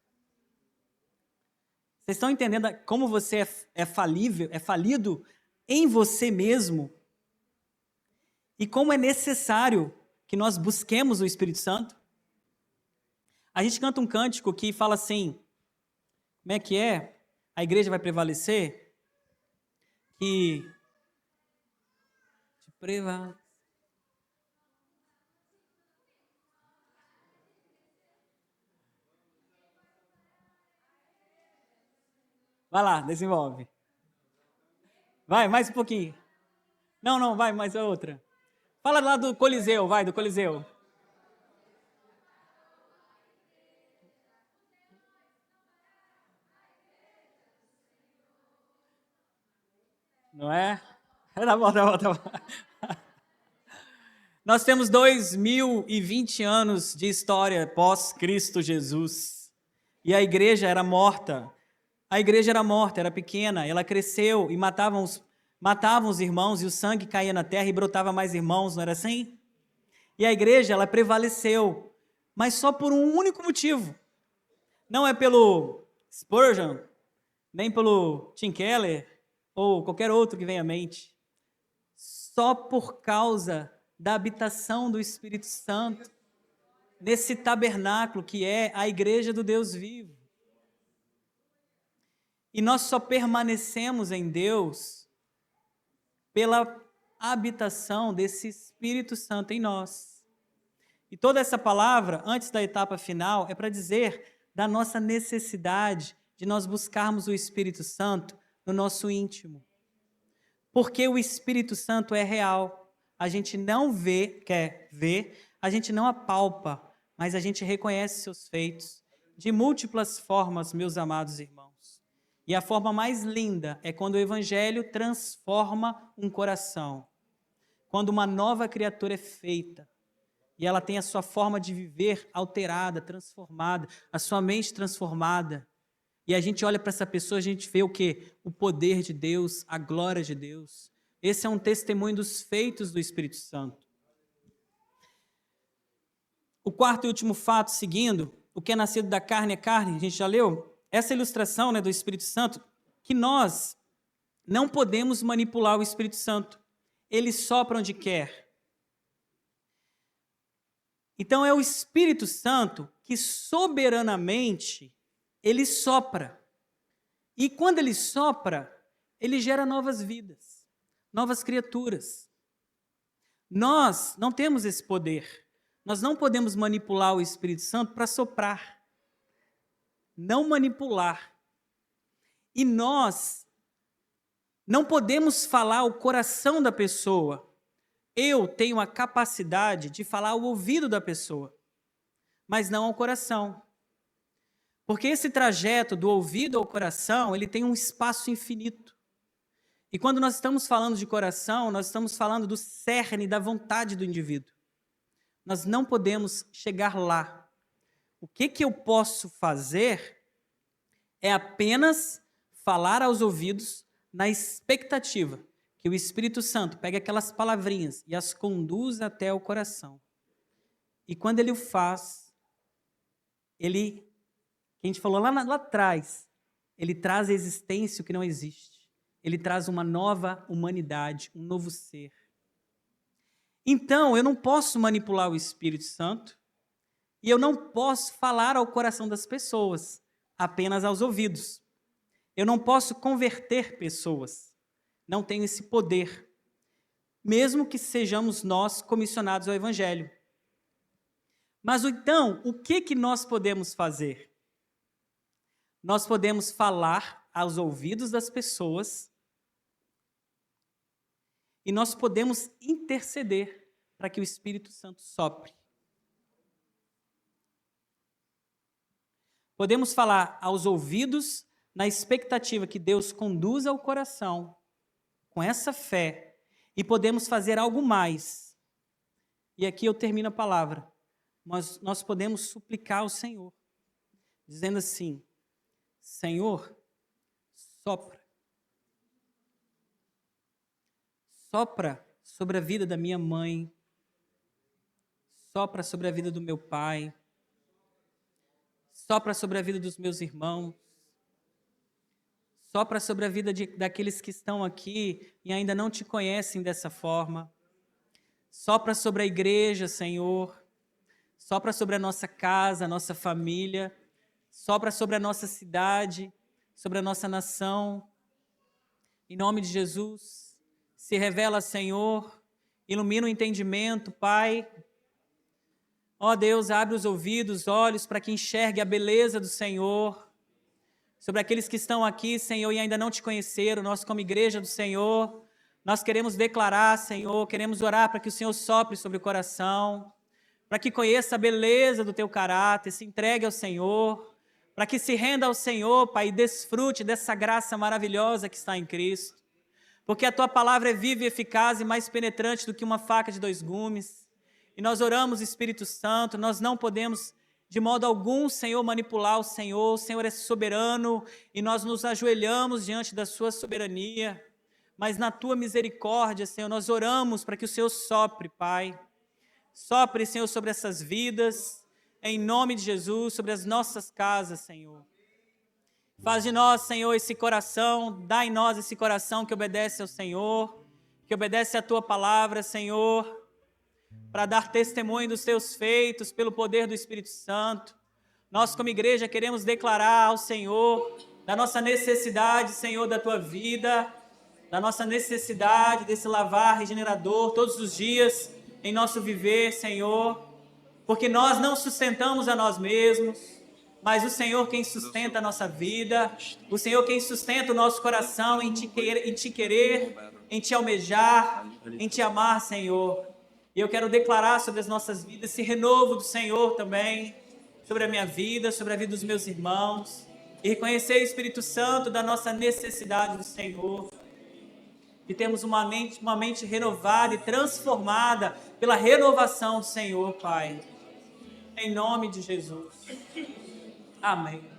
S1: Vocês estão entendendo como você é falível, é falido em você mesmo e como é necessário que nós busquemos o Espírito Santo. A gente canta um cântico que fala assim, como é que é? A igreja vai prevalecer? Que vai lá, desenvolve. Vai, mais um pouquinho. Não, não, vai, mais outra. Fala lá do Coliseu, vai, do Coliseu. Não é? Tá bom, tá bom, tá bom. Nós temos 2020 anos de história pós-Cristo Jesus. E a igreja era morta. A igreja era morta, era pequena. Ela cresceu e matavam os irmãos e o sangue caía na terra e brotava mais irmãos, não era assim? E a igreja, ela prevaleceu. Mas só por um único motivo. Não é pelo Spurgeon, nem pelo Tim Keller, ou qualquer outro que venha à mente. Só por causa da habitação do Espírito Santo, nesse tabernáculo que é a igreja do Deus vivo. E nós só permanecemos em Deus pela habitação desse Espírito Santo em nós. E toda essa palavra, antes da etapa final, é para dizer da nossa necessidade de nós buscarmos o Espírito Santo no nosso íntimo. Porque o Espírito Santo é real. A gente não vê, quer ver, a gente não apalpa, mas a gente reconhece seus feitos de múltiplas formas, meus amados irmãos. E a forma mais linda é quando o Evangelho transforma um coração. Quando uma nova criatura é feita e ela tem a sua forma de viver alterada, transformada, a sua mente transformada. E a gente olha para essa pessoa, a gente vê o quê? O poder de Deus, a glória de Deus. Esse é um testemunho dos feitos do Espírito Santo. O quarto e último fato, seguindo, o que é nascido da carne é carne, a gente já leu? Essa ilustração, né, do Espírito Santo, que nós não podemos manipular o Espírito Santo. Ele sopra onde quer. Então é o Espírito Santo que soberanamente ele sopra. E quando ele sopra, ele gera novas vidas, novas criaturas. Nós não temos esse poder. Nós não podemos manipular o Espírito Santo para soprar. Não manipular. E nós não podemos falar o coração da pessoa. Eu tenho a capacidade de falar o ouvido da pessoa, mas não ao coração. Porque esse trajeto do ouvido ao coração, ele tem um espaço infinito. E quando nós estamos falando de coração, nós estamos falando do cerne da vontade do indivíduo. Nós não podemos chegar lá. O que eu posso fazer é apenas falar aos ouvidos na expectativa que o Espírito Santo pegue aquelas palavrinhas e as conduza até o coração. E quando ele o faz, que a gente falou lá atrás, ele traz à existência o que não existe. Ele traz uma nova humanidade, um novo ser. Então, eu não posso manipular o Espírito Santo e eu não posso falar ao coração das pessoas, apenas aos ouvidos. Eu não posso converter pessoas. Não tenho esse poder, mesmo que sejamos nós comissionados ao Evangelho. Mas então, o que nós podemos fazer? Nós podemos falar aos ouvidos das pessoas e nós podemos interceder para que o Espírito Santo sopre. Podemos falar aos ouvidos na expectativa que Deus conduza o coração com essa fé, e podemos fazer algo mais. E aqui eu termino a palavra. Mas nós podemos suplicar ao Senhor, dizendo assim: Senhor, sopra. Sopra sobre a vida da minha mãe. Sopra sobre a vida do meu pai. Sopra sobre a vida dos meus irmãos. Sopra sobre a vida daqueles que estão aqui e ainda não te conhecem dessa forma. Sopra sobre a igreja, Senhor. Sopra sobre a nossa casa, a nossa família. Sopra sobre a nossa cidade, sobre a nossa nação. Em nome de Jesus, se revela, Senhor. Ilumina o entendimento, Pai. Ó Deus, abre os ouvidos, olhos, para que enxergue a beleza do Senhor. Sobre aqueles que estão aqui, Senhor, e ainda não te conheceram, nós como igreja do Senhor, nós queremos declarar, Senhor, queremos orar para que o Senhor sopre sobre o coração, para que conheça a beleza do teu caráter, se entregue ao Senhor, para que se renda ao Senhor, Pai, e desfrute dessa graça maravilhosa que está em Cristo. Porque a tua palavra é viva e eficaz e mais penetrante do que uma faca de 2 gumes. E nós oramos, Espírito Santo, nós não podemos de modo algum, Senhor, manipular o Senhor é soberano e nós nos ajoelhamos diante da sua soberania, mas na tua misericórdia, Senhor, nós oramos para que o Senhor sopre, Pai. Sopre, Senhor, sobre essas vidas, em nome de Jesus, sobre as nossas casas, Senhor. Faz de nós, Senhor, esse coração, dá em nós esse coração que obedece ao Senhor, que obedece à tua palavra, Senhor, para dar testemunho dos teus feitos pelo poder do Espírito Santo. Nós, como igreja, queremos declarar ao Senhor da nossa necessidade, Senhor, da tua vida, da nossa necessidade desse lavar regenerador todos os dias em nosso viver, Senhor, porque nós não sustentamos a nós mesmos, mas o Senhor quem sustenta a nossa vida, o Senhor quem sustenta o nosso coração em te querer, em te almejar, em te amar, Senhor. E eu quero declarar sobre as nossas vidas esse renovo do Senhor também, sobre a minha vida, sobre a vida dos meus irmãos, e reconhecer, Espírito Santo, da nossa necessidade do Senhor, que temos uma mente renovada e transformada pela renovação do Senhor, Pai. Em nome de Jesus. Amém.